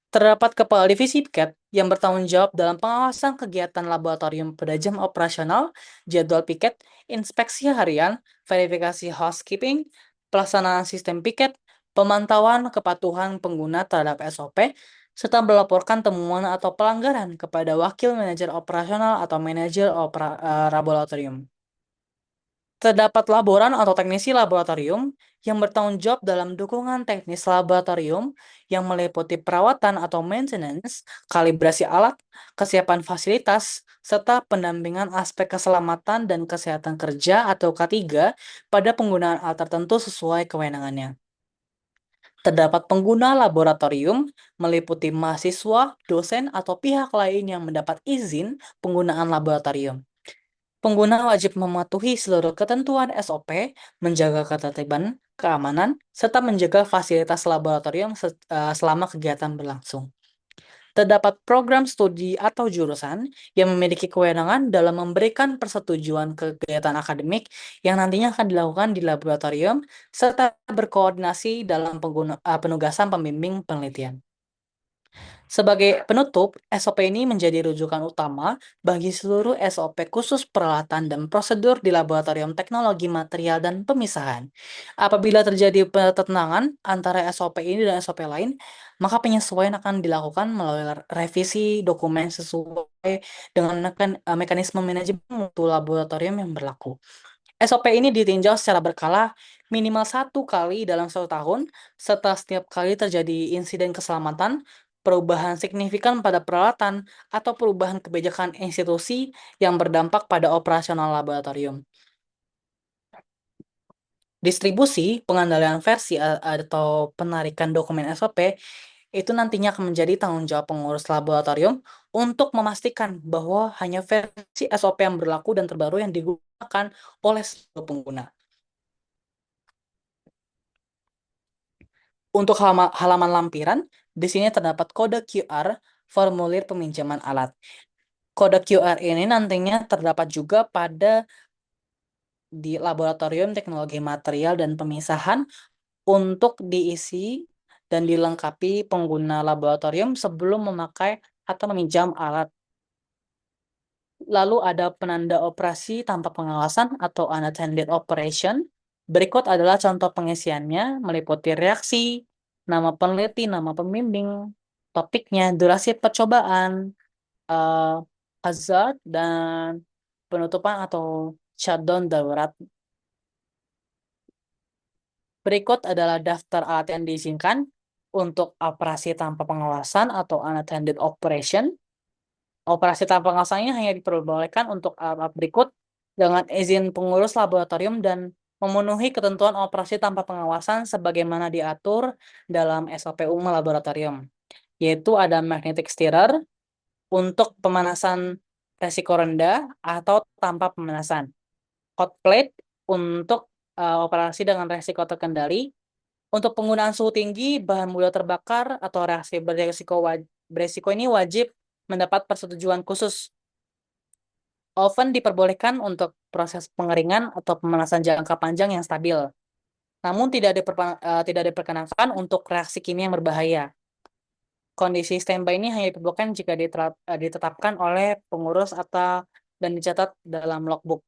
Terdapat kepala divisi piket yang bertanggung jawab dalam pengawasan kegiatan laboratorium pada jam operasional, jadwal piket, inspeksi harian, verifikasi housekeeping, pelaksanaan sistem piket, pemantauan kepatuhan pengguna terhadap SOP, serta melaporkan temuan atau pelanggaran kepada wakil manajer operasional atau manajer laboratorium. Terdapat laboran atau teknisi laboratorium yang bertanggung jawab dalam dukungan teknis laboratorium yang meliputi perawatan atau maintenance, kalibrasi alat, kesiapan fasilitas, serta pendampingan aspek keselamatan dan kesehatan kerja atau K3 pada penggunaan alat tertentu sesuai kewenangannya. Terdapat pengguna laboratorium meliputi mahasiswa, dosen, atau pihak lain yang mendapat izin penggunaan laboratorium. Pengguna wajib mematuhi seluruh ketentuan SOP, menjaga ketertiban, keamanan, serta menjaga fasilitas laboratorium selama kegiatan berlangsung. Terdapat program studi atau jurusan yang memiliki kewenangan dalam memberikan persetujuan kegiatan akademik yang nantinya akan dilakukan di laboratorium, serta berkoordinasi dalam penugasan pembimbing penelitian. Sebagai penutup, SOP ini menjadi rujukan utama bagi seluruh SOP khusus peralatan dan prosedur di laboratorium teknologi material dan pemisahan. Apabila terjadi pertentangan antara SOP ini dan SOP lain, maka penyesuaian akan dilakukan melalui revisi dokumen sesuai dengan mekanisme manajemen mutu laboratorium yang berlaku. SOP ini ditinjau secara berkala minimal 1 kali dalam 1 tahun, serta setiap kali terjadi insiden keselamatan, perubahan signifikan pada peralatan, atau perubahan kebijakan institusi yang berdampak pada operasional laboratorium. Distribusi, pengandalian versi atau penarikan dokumen SOP itu nantinya akan menjadi tanggung jawab pengurus laboratorium untuk memastikan bahwa hanya versi SOP yang berlaku dan terbaru yang digunakan oleh seluruh pengguna. Untuk halaman lampiran, di sini terdapat kode QR formulir peminjaman alat. Kode QR ini nantinya terdapat juga di laboratorium teknologi material dan pemisahan untuk diisi dan dilengkapi pengguna laboratorium sebelum memakai atau meminjam alat. Lalu ada penanda operasi tanpa pengawasan atau unattended operation. Berikut adalah contoh pengisiannya, meliputi reaksi, nama peneliti, nama pembimbing, topiknya, durasi percobaan, eh, hazard, dan penutupan atau shutdown darurat. Berikut adalah daftar alat yang diizinkan untuk operasi tanpa pengawasan atau unattended operation. Operasi tanpa pengawasan ini hanya diperbolehkan untuk alat berikut dengan izin pengurus laboratorium dan memenuhi ketentuan operasi tanpa pengawasan sebagaimana diatur dalam SOP umum laboratorium, yaitu ada magnetic stirrer untuk pemanasan resiko rendah atau tanpa pemanasan, hot plate untuk operasi dengan resiko terkendali, untuk penggunaan suhu tinggi, bahan mudah terbakar, atau reaksi beresiko ini wajib mendapat persetujuan khusus. Oven diperbolehkan untuk proses pengeringan atau pemanasan jangka panjang yang stabil, namun tidak diperkenankan untuk reaksi kimia yang berbahaya. Kondisi standby ini hanya diperbolehkan jika ditetapkan oleh pengurus atau dan dicatat dalam logbook.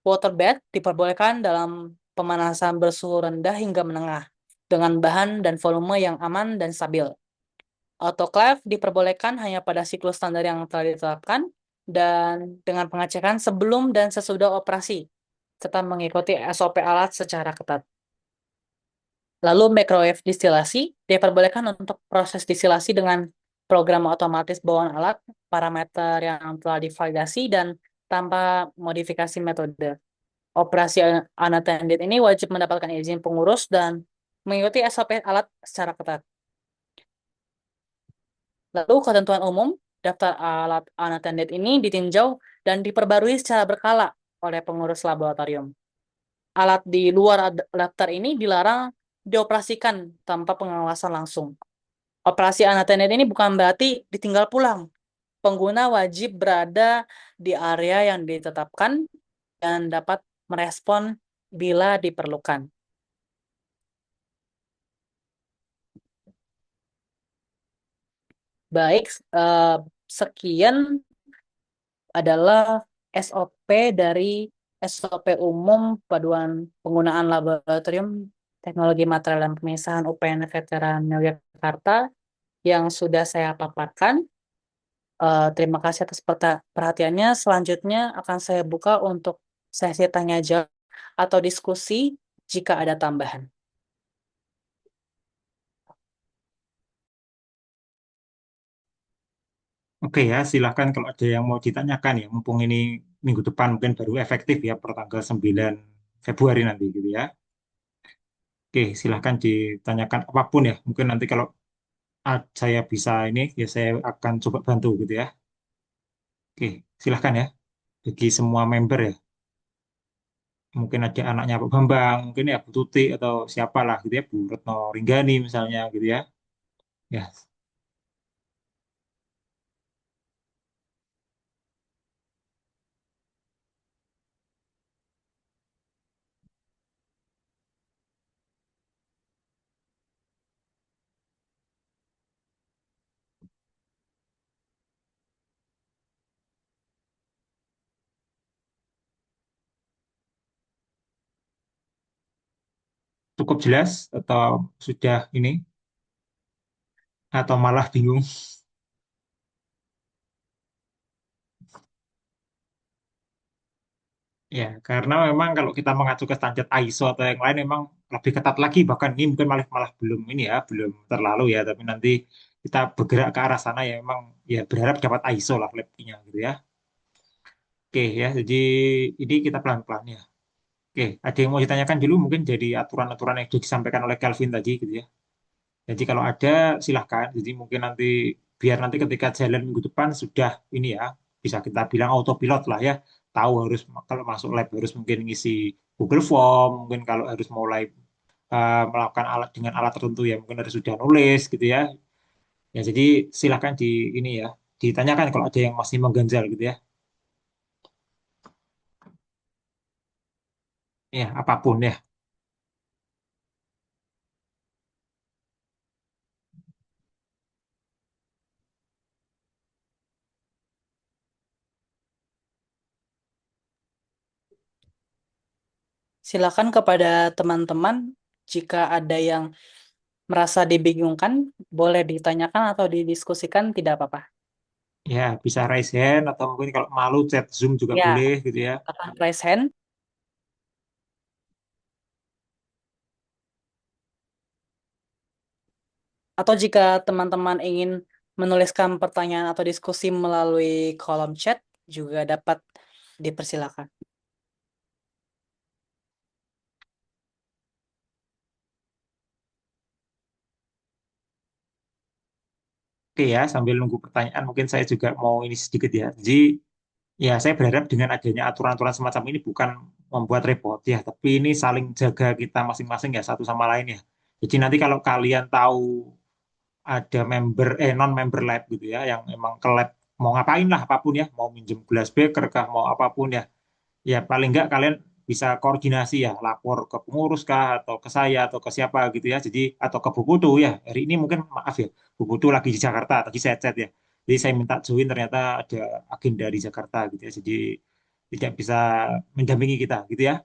Water bath diperbolehkan dalam pemanasan bersuhu rendah hingga menengah, dengan bahan dan volume yang aman dan stabil. Autoclave diperbolehkan hanya pada siklus standar yang telah ditetapkan dan dengan pengecekan sebelum dan sesudah operasi, serta mengikuti SOP alat secara ketat. Lalu microwave distilasi diperbolehkan untuk proses distilasi dengan program otomatis bawaan alat, parameter yang telah divalidasi, dan tanpa modifikasi metode. Operasi unattended ini wajib mendapatkan izin pengurus dan mengikuti SOP alat secara ketat. Lalu ketentuan umum, daftar alat unattended ini ditinjau dan diperbarui secara berkala oleh pengurus laboratorium. Alat di luar daftar ini dilarang dioperasikan tanpa pengawasan langsung. Operasi unattended ini bukan berarti ditinggal pulang. Pengguna wajib berada di area yang ditetapkan dan dapat merespon bila diperlukan. Baik, sekian adalah SOP dari SOP umum paduan penggunaan laboratorium teknologi material dan pemisahan UPN Veteran Yogyakarta yang sudah saya paparkan. Terima kasih atas perhatiannya. Selanjutnya akan saya buka untuk sesi tanya jawab atau diskusi jika ada tambahan. Oke ya, silahkan kalau ada yang mau ditanyakan ya, mumpung ini minggu depan mungkin baru efektif ya, per tanggal 9 Februari nanti gitu ya. Oke, silahkan ditanyakan apapun ya. Mungkin nanti kalau saya bisa ini, ya saya akan coba bantu gitu ya. Oke, silahkan ya. Bagi semua member ya. Mungkin ada anaknya Pak Bambang, mungkin ya Bu Tuti atau siapalah gitu ya, Bu Retno Ringgani misalnya gitu ya. Ya, cukup jelas atau sudah ini, atau malah bingung. Ya, karena memang kalau kita mengacu ke standar ISO atau yang lain memang lebih ketat lagi, bahkan ini mungkin malah malah belum ini ya, belum terlalu ya, tapi nanti kita bergerak ke arah sana ya memang ya berharap dapat ISO lah lebihnya gitu ya. Oke ya, jadi ini kita pelan-pelan ya. Oke, ada yang mau ditanyakan dulu mungkin jadi aturan-aturan yang sudah disampaikan oleh Calvin tadi gitu ya. Jadi kalau ada silahkan. Jadi mungkin nanti biar nanti ketika jalan minggu depan sudah ini ya bisa kita bilang autopilot lah ya. Tahu harus kalau masuk lab harus mungkin ngisi Google Form, mungkin kalau harus mulai melakukan alat dengan alat tertentu ya mungkin harus sudah nulis gitu ya. Ya jadi silahkan di ini ya ditanyakan kalau ada yang masih mengganjal gitu ya. Ya apapun ya. Silakan kepada teman-teman jika ada yang merasa dibingungkan, boleh ditanyakan atau didiskusikan, tidak apa-apa. Ya bisa raise hand atau mungkin kalau malu chat Zoom juga Ya, boleh gitu ya. akan raise hand. Atau jika teman-teman ingin menuliskan pertanyaan atau diskusi melalui kolom chat, juga dapat dipersilakan. Oke ya, sambil nunggu pertanyaan, mungkin saya juga mau ini sedikit ya. Jadi, ya saya berharap dengan adanya aturan-aturan semacam ini bukan membuat repot ya, tapi ini saling jaga kita masing-masing ya, satu sama lain ya. Jadi nanti kalau kalian tahu ada member, non-member lab gitu ya, yang emang ke lab mau ngapain lah apapun ya, mau minjem gelas beker kah, mau apapun ya, ya paling nggak kalian bisa koordinasi ya, lapor ke pengurus kah atau ke saya atau ke siapa gitu ya. Jadi atau ke Bu Putu ya. Hari ini mungkin maaf ya, Bu Putu lagi di Jakarta, tadi saya chat ya. Jadi saya minta join ternyata ada agenda di Jakarta gitu ya. Jadi tidak bisa mendampingi kita gitu ya.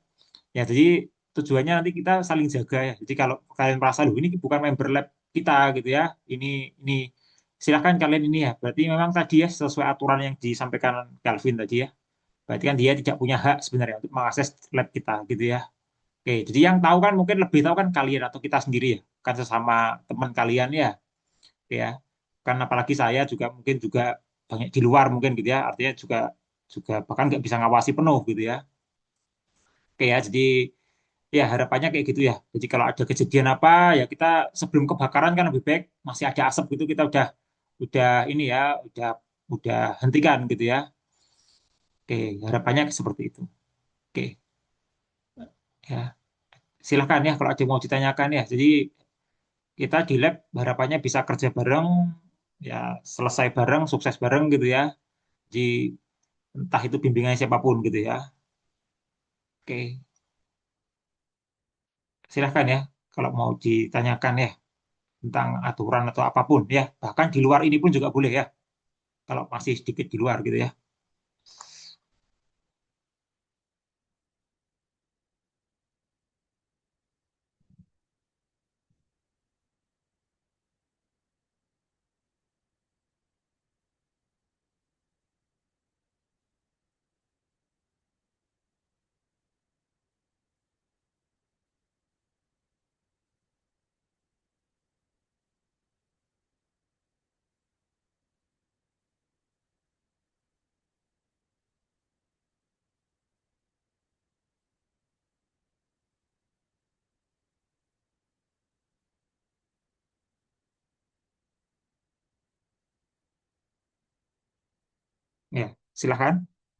Ya jadi tujuannya nanti kita saling jaga ya. Jadi kalau kalian merasa loh ini bukan member lab kita gitu ya. Ini silahkan kalian ini ya. Berarti memang tadi ya sesuai aturan yang disampaikan Calvin tadi ya. Berarti kan dia tidak punya hak sebenarnya untuk mengakses lab kita gitu ya. Oke, jadi yang tahu kan mungkin lebih tahu kan kalian atau kita sendiri ya, kan sesama teman kalian ya, ya. Kan apalagi saya juga mungkin juga banyak di luar mungkin gitu ya, artinya juga juga bahkan nggak bisa ngawasi penuh gitu ya. Oke ya, jadi ya harapannya kayak gitu ya. Jadi kalau ada kejadian apa ya kita sebelum kebakaran kan lebih baik masih ada asap gitu kita udah ini ya, udah hentikan gitu ya. Oke, harapannya seperti itu. Oke, ya. Silahkan ya kalau ada yang mau ditanyakan ya. Jadi kita di lab harapannya bisa kerja bareng, ya selesai bareng, sukses bareng gitu ya. Di entah itu bimbingan siapapun gitu ya. Oke, silahkan ya kalau mau ditanyakan ya tentang aturan atau apapun ya. Bahkan di luar ini pun juga boleh ya. Kalau masih sedikit di luar gitu ya. Ya, silahkan.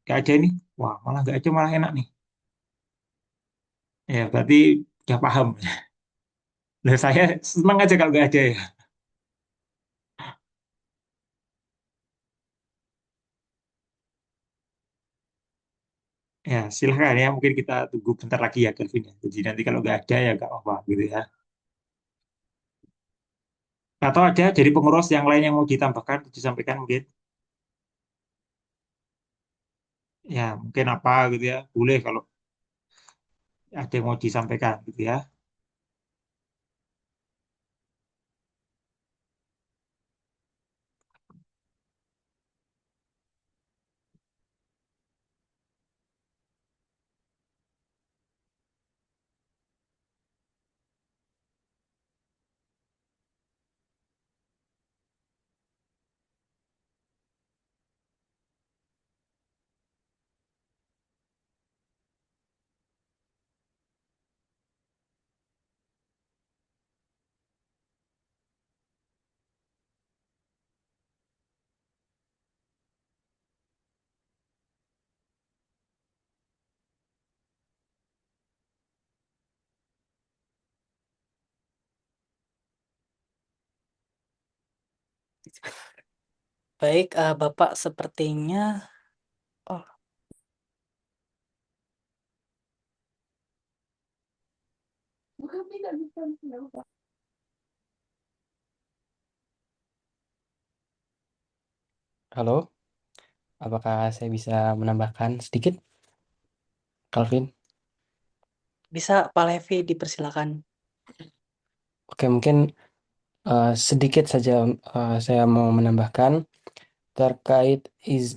Gak ada ini. Wah, malah gak ada malah enak nih. Ya, berarti udah paham. Nah, saya senang aja kalau gak ada ya. Ya, silahkan ya. Mungkin kita tunggu bentar lagi ya, Kelvin ya. Jadi nanti kalau nggak ada ya nggak apa-apa gitu ya. Atau ada dari pengurus yang lain yang mau ditambahkan, disampaikan mungkin. Ya, mungkin apa gitu ya. Boleh kalau ada yang mau disampaikan gitu ya. Baik, Bapak sepertinya. Oh, Halo, apakah saya bisa menambahkan sedikit, Calvin? bisa Pak Levi dipersilakan. Oke, mungkin sedikit saja saya mau menambahkan terkait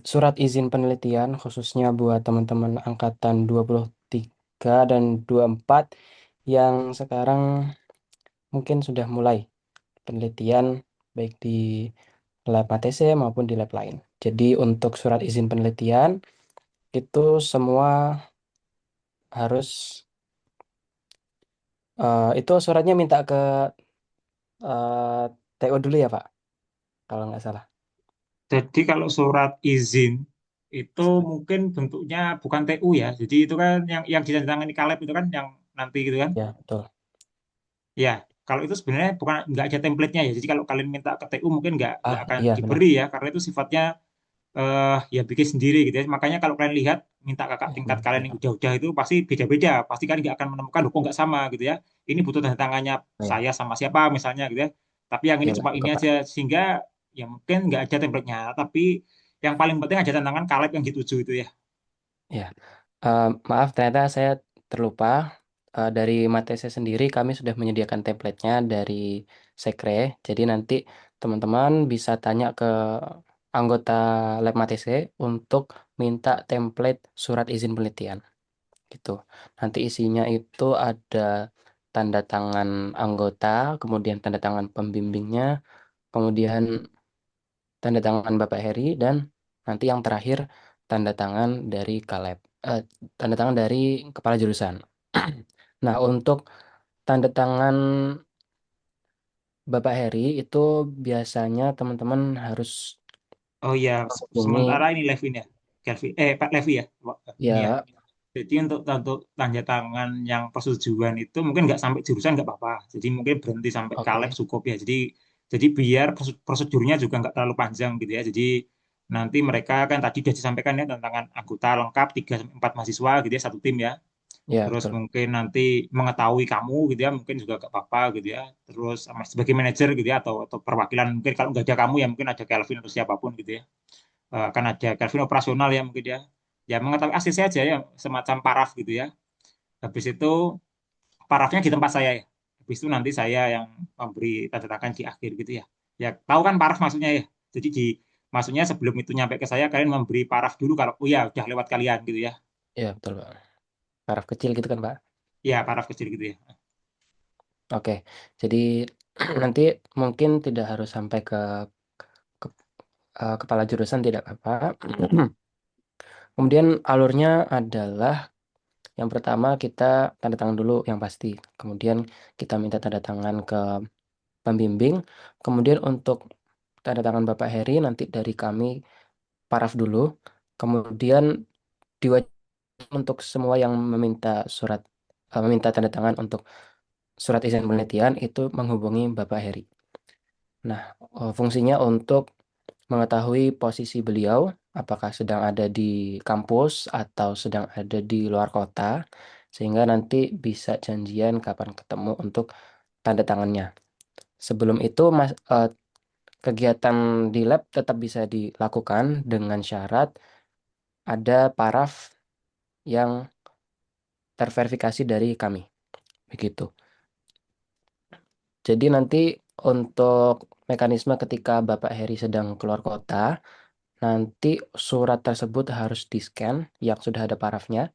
surat izin penelitian khususnya buat teman-teman angkatan 23 dan 24 yang sekarang mungkin sudah mulai penelitian baik di lab ATC maupun di lab lain. Jadi untuk surat izin penelitian itu semua harus itu suratnya minta ke eh, TO dulu ya Pak, kalau nggak salah. Jadi kalau surat izin itu mungkin bentuknya bukan TU ya. Jadi itu kan yang ditandatangani Kaleb itu kan yang nanti gitu kan. Ya, betul. Ya, kalau itu sebenarnya bukan nggak ada template-nya ya. Jadi kalau kalian minta ke TU mungkin nggak Ah, akan iya benar. diberi ya, karena itu sifatnya ya bikin sendiri gitu ya. Makanya kalau kalian lihat minta kakak Ya, tingkat benar kalian betul yang Pak. udah-udah itu pasti beda-beda. Pasti kan nggak akan menemukan loh kok nggak sama gitu ya. Ini butuh tanda tangannya Oh, ya, saya sama siapa misalnya gitu ya. Tapi yang ini iya cuma betul ini Pak. aja sehingga ya mungkin nggak ada template-nya. Tapi yang paling penting ada tanda tangan Kaleb yang dituju itu ya. Ya, maaf ternyata saya terlupa. Dari Matese sendiri kami sudah menyediakan template-nya dari Sekre. Jadi nanti teman-teman bisa tanya ke anggota Lab Matese untuk minta template surat izin penelitian. Gitu. Nanti isinya itu ada tanda tangan anggota, kemudian tanda tangan pembimbingnya, kemudian tanda tangan Bapak Heri, dan nanti yang terakhir tanda tangan dari Kaleb, eh, tanda tangan dari kepala jurusan. Nah, untuk tanda tangan Bapak Heri itu biasanya teman-teman harus Oh ya, sementara menghubungi ini Levin ya. Kelvin, Pak Levi ya. Ini ya. ya, Jadi untuk tanda tangan yang persetujuan itu mungkin nggak sampai jurusan nggak apa-apa. Jadi mungkin berhenti sampai kaleb oke, cukup ya. Jadi biar prosedurnya juga nggak terlalu panjang gitu ya. Jadi nanti mereka kan tadi sudah disampaikan ya tentang anggota lengkap 3 sampai 4 mahasiswa gitu ya satu tim ya. Ya, Terus betul. mungkin nanti mengetahui kamu gitu ya, mungkin juga gak apa-apa gitu ya. Terus sama sebagai manajer gitu ya, atau perwakilan mungkin kalau nggak ada kamu ya mungkin ada Kelvin atau siapapun gitu ya. Kan ada Kelvin operasional ya mungkin ya. Ya mengetahui ACC aja ya, semacam paraf gitu ya. Habis itu parafnya di tempat saya ya. Habis itu nanti saya yang memberi tanda tangan di akhir gitu ya. Ya tahu kan paraf maksudnya ya. Jadi maksudnya sebelum itu nyampe ke saya kalian memberi paraf dulu kalau oh ya udah lewat kalian gitu ya. Ya, betul, Pak. Paraf kecil gitu kan, Pak. Ya paraf kecil gitu ya. Oke. Jadi nanti mungkin tidak harus sampai ke- kepala jurusan, tidak apa. Kemudian alurnya adalah yang pertama kita tanda tangan dulu yang pasti. Kemudian kita minta tanda tangan ke pembimbing. Kemudian untuk tanda tangan Bapak Heri nanti dari kami paraf dulu. Kemudian diwajibkan untuk semua yang meminta tanda tangan untuk surat izin penelitian itu menghubungi Bapak Heri. Nah, fungsinya untuk mengetahui posisi beliau, apakah sedang ada di kampus atau sedang ada di luar kota, sehingga nanti bisa janjian kapan ketemu untuk tanda tangannya. Sebelum itu, kegiatan di lab tetap bisa dilakukan dengan syarat ada paraf yang terverifikasi dari kami. Begitu. Jadi nanti untuk mekanisme ketika Bapak Heri sedang keluar kota, nanti surat tersebut harus di-scan yang sudah ada parafnya,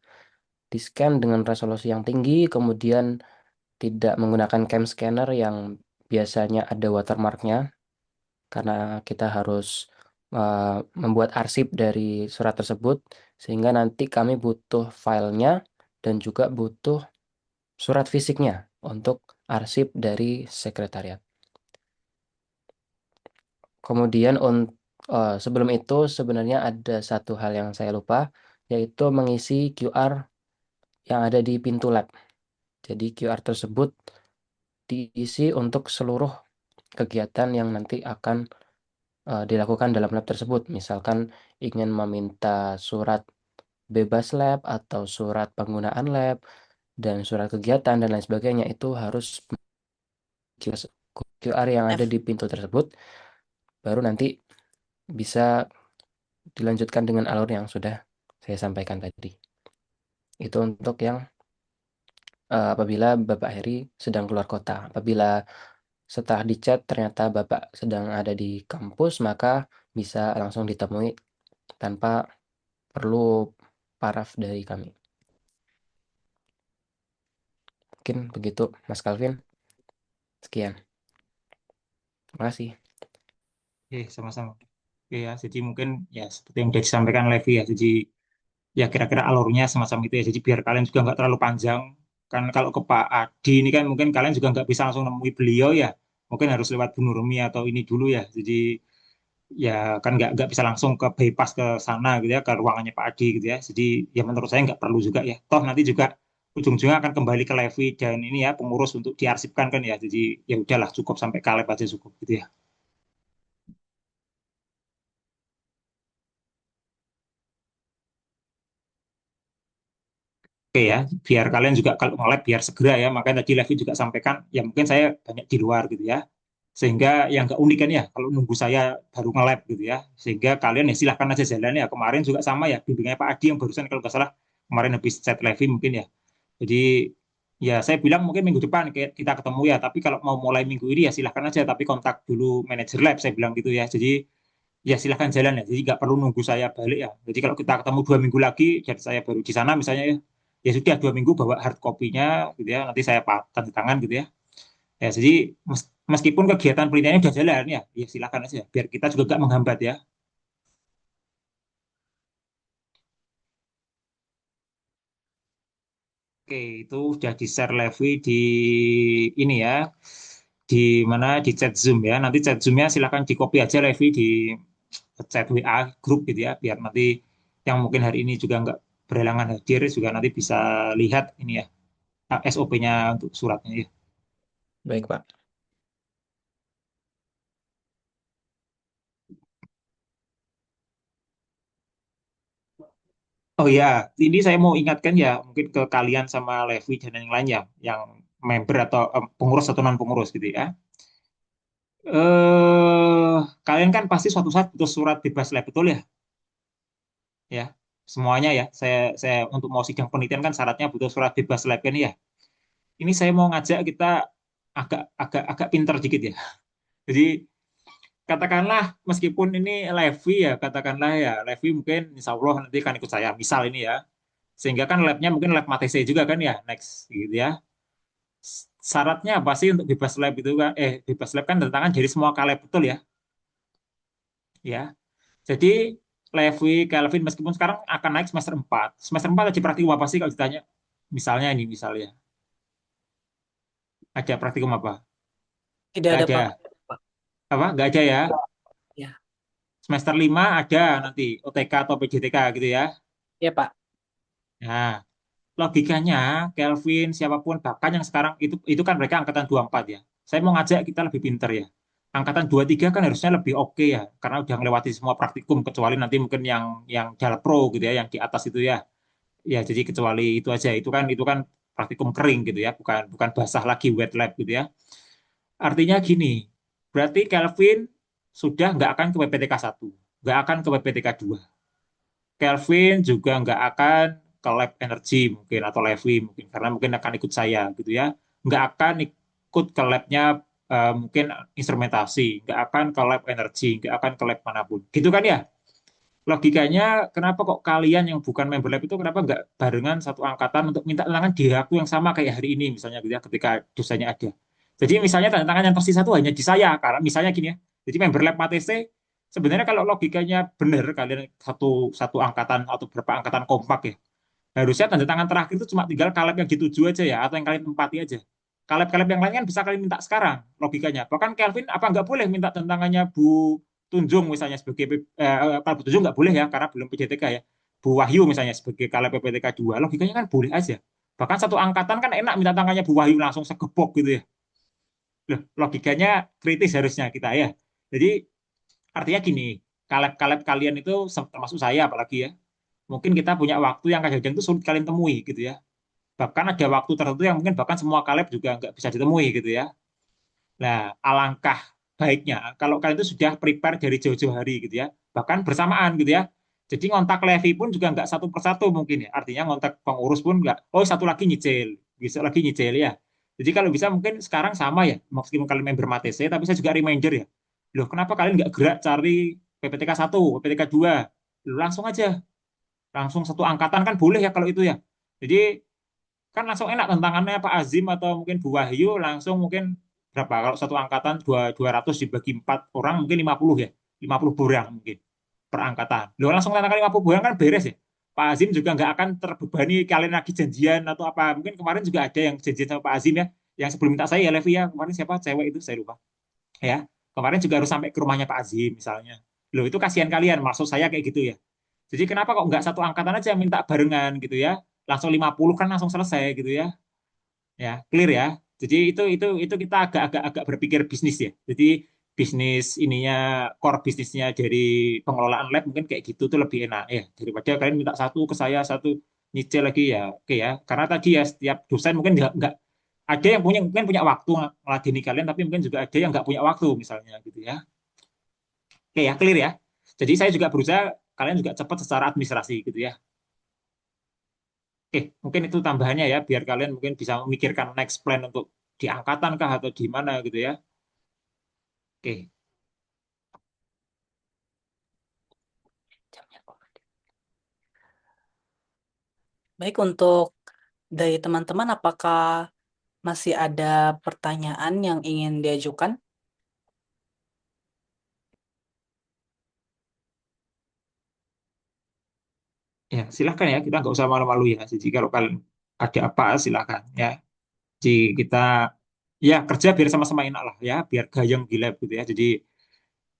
di-scan dengan resolusi yang tinggi, kemudian tidak menggunakan cam scanner yang biasanya ada watermarknya, karena kita harus membuat arsip dari surat tersebut, sehingga nanti kami butuh filenya dan juga butuh surat fisiknya untuk arsip dari sekretariat. Kemudian sebelum itu sebenarnya ada satu hal yang saya lupa, yaitu mengisi QR yang ada di pintu lab. Jadi QR tersebut diisi untuk seluruh kegiatan yang nanti akan dilakukan dalam lab tersebut. Misalkan ingin meminta surat bebas lab atau surat penggunaan lab dan surat kegiatan dan lain sebagainya itu harus QR yang ada F. di pintu tersebut, baru nanti bisa dilanjutkan dengan alur yang sudah saya sampaikan tadi. Itu untuk yang apabila Bapak Heri sedang keluar kota. Apabila setelah dicat ternyata Bapak sedang ada di kampus, maka bisa langsung ditemui tanpa perlu paraf dari kami. Mungkin begitu, Mas Calvin. Sekian. Terima kasih. Oke, sama-sama. Oke ya, jadi mungkin ya seperti yang sudah disampaikan Levi ya. Jadi ya kira-kira alurnya semacam itu ya. Jadi biar kalian juga nggak terlalu panjang. Kan kalau ke Pak Adi ini kan mungkin kalian juga nggak bisa langsung nemui beliau ya. Mungkin harus lewat Bu Nurmi atau ini dulu ya. Jadi ya kan nggak bisa langsung ke bypass ke sana gitu ya, ke ruangannya Pak Adi gitu ya. Jadi ya menurut saya nggak perlu juga ya. Toh nanti juga ujung-ujungnya akan kembali ke Levi dan ini ya pengurus untuk diarsipkan kan ya. Jadi ya udahlah cukup sampai ke lab aja cukup gitu ya. Oke ya, biar kalian juga kalau nge-lab biar segera ya. Makanya tadi Levi juga sampaikan, ya mungkin saya banyak di luar gitu ya. Sehingga yang nggak unik kan ya, kalau nunggu saya baru nge-lab gitu ya. Sehingga kalian ya silahkan aja jalan ya. Kemarin juga sama ya, bimbingannya Pak Adi yang barusan kalau nggak salah, kemarin habis chat Levi mungkin ya. Jadi ya saya bilang mungkin minggu depan kayak kita ketemu ya. Tapi kalau mau mulai minggu ini ya silahkan aja. Tapi kontak dulu manajer lab, saya bilang gitu ya. Jadi ya silahkan jalan ya. Jadi nggak perlu nunggu saya balik ya. Jadi kalau kita ketemu 2 minggu lagi, dan saya baru di sana misalnya ya, ya sudah 2 minggu bawa hard copy-nya gitu ya. Nanti saya tanda tangan gitu ya. Ya jadi meskipun kegiatan penelitiannya sudah jalan ya, ya silahkan aja. Biar kita juga nggak menghambat ya. Oke, itu sudah di share Levi di ini ya, di mana di chat Zoom ya. Nanti chat Zoom-nya silakan di copy aja Levi di chat WA grup gitu ya, biar nanti yang mungkin hari ini juga nggak berhalangan hadir juga nanti bisa lihat ini ya SOP-nya untuk suratnya ya. Baik, Pak. Oh Oh ya, ini saya mau ingatkan ya, mungkin ke kalian sama Levi dan yang lainnya, yang member atau pengurus atau non pengurus gitu ya. eh Kalian kan pasti suatu saat butuh surat bebas lab, betul ya? Ya, semuanya ya. Saya untuk mau sidang penelitian kan syaratnya butuh surat bebas lab kan ya. Ini saya mau ngajak kita agak agak agak pinter dikit ya. Jadi katakanlah meskipun ini Levi ya, katakanlah ya Levi mungkin insya Allah nanti akan ikut saya. Misal ini ya, sehingga kan labnya mungkin lab Matese juga kan ya, next gitu ya. Syaratnya apa sih untuk bebas lab itu kan? Bebas lab kan tantangan dari semua kaleb betul ya, ya. Jadi Levi, Kelvin meskipun sekarang akan naik semester 4. Semester 4 aja praktikum apa sih kalau ditanya? Misalnya ini, misalnya. Ada praktikum apa? Tidak Nggak ada ada. praktek, Pak. Apa? Nggak ada ya. Ya, Semester 5 ada nanti OTK atau PJTK gitu ya. ya Pak. Nah, logikanya Kelvin, siapapun, bahkan yang sekarang itu kan mereka angkatan 24 ya. Saya mau ngajak kita lebih pinter ya. Angkatan 23 kan harusnya lebih oke ya, karena udah melewati semua praktikum, kecuali nanti mungkin yang Jalpro gitu ya, yang di atas itu ya. Ya, jadi kecuali itu aja. Itu kan praktikum kering gitu ya, bukan bukan basah lagi wet lab gitu ya. Artinya gini, berarti Kelvin sudah nggak akan ke PPTK 1, nggak akan ke PPTK 2. Kelvin juga nggak akan ke lab energi mungkin atau Levi mungkin karena mungkin akan ikut saya gitu ya. Nggak akan ikut ke labnya mungkin instrumentasi, nggak akan ke lab energi, nggak akan ke lab manapun. Gitu kan ya? Logikanya kenapa kok kalian yang bukan member lab itu kenapa nggak barengan satu angkatan untuk minta tantangan di aku yang sama kayak hari ini misalnya gitu ya ketika dosanya ada. Jadi misalnya tanda tangan yang tersisa satu hanya di saya karena misalnya gini ya. Jadi member lab MATC sebenarnya kalau logikanya benar kalian satu satu angkatan atau berapa angkatan kompak ya. Harusnya tanda tangan terakhir itu cuma tinggal kaleb yang dituju aja ya atau yang kalian tempati aja. Kaleb-kaleb yang lain kan bisa kalian minta sekarang logikanya. Bahkan Kelvin apa nggak boleh minta tanda tangannya Bu Tunjung misalnya sebagai kalau Bu Tunjung nggak boleh ya karena belum PJTK ya. Bu Wahyu misalnya sebagai kaleb PPTK 2 logikanya kan boleh aja. Bahkan satu angkatan kan enak minta tangannya Bu Wahyu langsung segebok gitu ya. Loh, logikanya kritis harusnya kita ya. Jadi artinya gini, kaleb-kaleb kalian itu termasuk saya apalagi ya. Mungkin kita punya waktu yang kadang-kadang itu sulit kalian temui gitu ya. Bahkan ada waktu tertentu yang mungkin bahkan semua kaleb juga nggak bisa ditemui gitu ya. Nah, alangkah baiknya kalau kalian itu sudah prepare dari jauh-jauh hari gitu ya, bahkan bersamaan gitu ya. Jadi ngontak Levi pun juga nggak satu persatu mungkin ya. Artinya ngontak pengurus pun nggak, oh satu lagi nyicil, besok lagi nyicil ya. Jadi kalau bisa mungkin sekarang sama ya, meskipun kalian member MATC, tapi saya juga reminder ya. Loh, kenapa kalian nggak gerak cari PPTK 1, PPTK 2? Loh, langsung aja, langsung satu angkatan kan boleh ya kalau itu ya. Jadi kan langsung enak tantangannya Pak Azim atau mungkin Bu Wahyu langsung mungkin berapa kalau satu angkatan 200 dibagi 4 orang mungkin 50 ya 50 borang mungkin per angkatan lo langsung tantangan 50 borang kan beres ya Pak Azim juga nggak akan terbebani kalian lagi janjian atau apa mungkin kemarin juga ada yang janjian sama Pak Azim ya yang sebelum minta saya ya Levi ya kemarin siapa cewek itu saya lupa ya kemarin juga harus sampai ke rumahnya Pak Azim misalnya lo itu kasihan kalian maksud saya kayak gitu ya jadi kenapa kok nggak satu angkatan aja minta barengan gitu ya langsung 50 kan langsung selesai gitu ya ya clear ya jadi itu kita agak berpikir bisnis ya jadi bisnis ininya core bisnisnya dari pengelolaan lab mungkin kayak gitu tuh lebih enak ya daripada kalian minta satu ke saya satu nyicil lagi ya oke ya karena tadi ya setiap dosen mungkin nggak ada yang punya mungkin punya waktu ngeladeni kalian tapi mungkin juga ada yang nggak punya waktu misalnya gitu ya oke ya clear ya jadi saya juga berusaha kalian juga cepat secara administrasi gitu ya oke, mungkin itu tambahannya ya, biar kalian mungkin bisa memikirkan next plan untuk di angkatan kah atau di mana gitu ya. Oke, Baik, untuk dari teman-teman, apakah masih ada pertanyaan yang ingin diajukan? ya silahkan ya, kita nggak usah malu-malu ya. Jadi kalau kalian ada apa silahkan ya. Jadi kita ya kerja biar sama-sama enak lah ya, biar gayeng di lab gitu ya.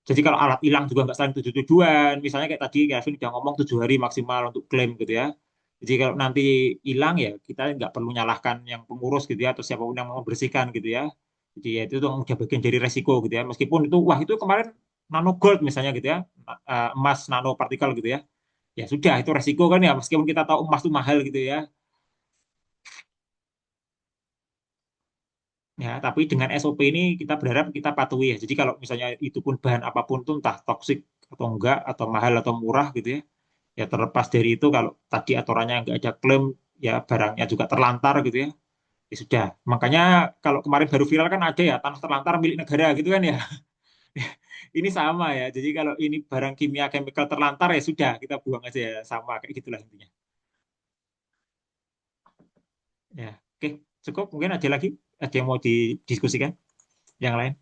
Jadi kalau alat hilang juga nggak saling tujuan. Misalnya kayak tadi Kevin udah ngomong 7 hari maksimal untuk klaim gitu ya. Jadi kalau nanti hilang ya kita nggak perlu nyalahkan yang pengurus gitu ya atau siapapun yang mau membersihkan gitu ya. Jadi ya itu tuh udah bagian dari resiko gitu ya. Meskipun itu wah itu kemarin nano gold misalnya gitu ya, emas nano partikel gitu ya. ya sudah itu resiko kan ya, meskipun kita tahu emas itu mahal gitu ya. Ya, tapi dengan SOP ini kita berharap kita patuhi ya. Jadi kalau misalnya itu pun bahan apapun tuh entah toksik atau enggak, atau mahal atau murah gitu ya. Ya terlepas dari itu kalau tadi aturannya enggak ada klaim, ya barangnya juga terlantar gitu ya. Ya sudah. Makanya kalau kemarin baru viral kan ada ya tanah terlantar milik negara gitu kan ya. Ini sama ya. Jadi kalau ini barang kimia chemical terlantar ya sudah kita buang aja ya, sama kayak gitulah intinya. Ya, oke, cukup. Mungkin ada lagi, ada yang mau didiskusikan yang lain.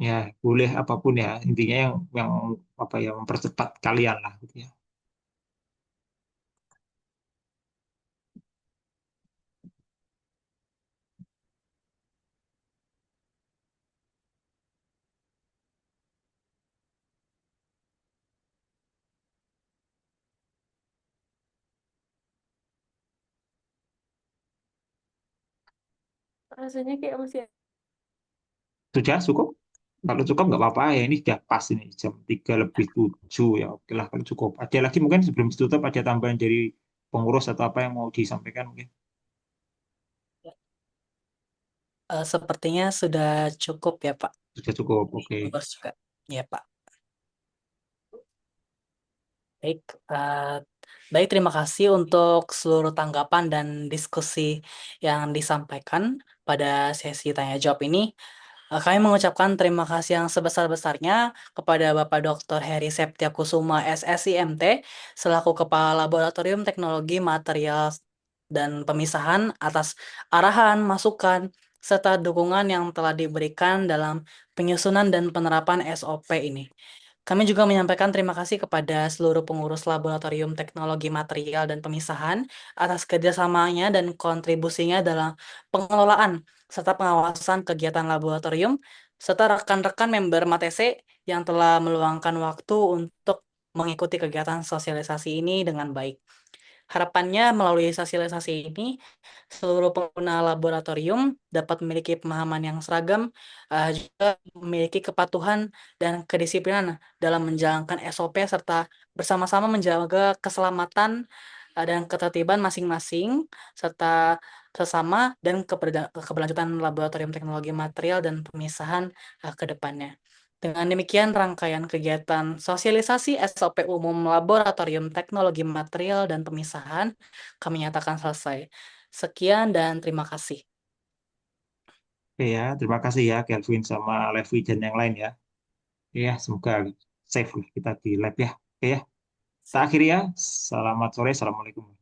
Ya, boleh apapun ya. Intinya yang apa ya mempercepat kalian lah gitu ya. Rasanya kayak masih Sudah cukup? Kalau cukup nggak apa-apa ya. Ini sudah pas ini jam 3 lebih 7 ya. Oke lah kalau cukup. Ada lagi mungkin sebelum ditutup ada tambahan dari pengurus atau apa yang mau disampaikan mungkin? Sepertinya sudah cukup ya Pak. Sudah cukup. Oke. Bagus juga. Ya Pak. Baik, eh, baik terima kasih untuk seluruh tanggapan dan diskusi yang disampaikan pada sesi tanya jawab ini. Kami mengucapkan terima kasih yang sebesar-besarnya kepada Bapak Dr. Heri Septiakusuma SSIMT selaku Kepala Laboratorium Teknologi Material dan Pemisahan atas arahan, masukan, serta dukungan yang telah diberikan dalam penyusunan dan penerapan SOP ini. Kami juga menyampaikan terima kasih kepada seluruh pengurus Laboratorium Teknologi Material dan Pemisahan atas kerjasamanya dan kontribusinya dalam pengelolaan serta pengawasan kegiatan laboratorium, serta rekan-rekan member MATESE yang telah meluangkan waktu untuk mengikuti kegiatan sosialisasi ini dengan baik. Harapannya melalui sosialisasi ini, seluruh pengguna laboratorium dapat memiliki pemahaman yang seragam, juga memiliki kepatuhan dan kedisiplinan dalam menjalankan SOP serta bersama-sama menjaga keselamatan dan ketertiban masing-masing serta sesama dan keberlanjutan laboratorium teknologi material dan pemisahan ke depannya. Dengan demikian, rangkaian kegiatan sosialisasi SOP umum Laboratorium Teknologi Material dan Pemisahan kami nyatakan selesai. Sekian dan terima kasih. Oke ya, terima kasih ya Kelvin sama Levi dan yang lain ya. Ya, semoga safe lah kita di lab ya. Oke ya. Tak akhiri ya. Selamat sore. Assalamualaikum.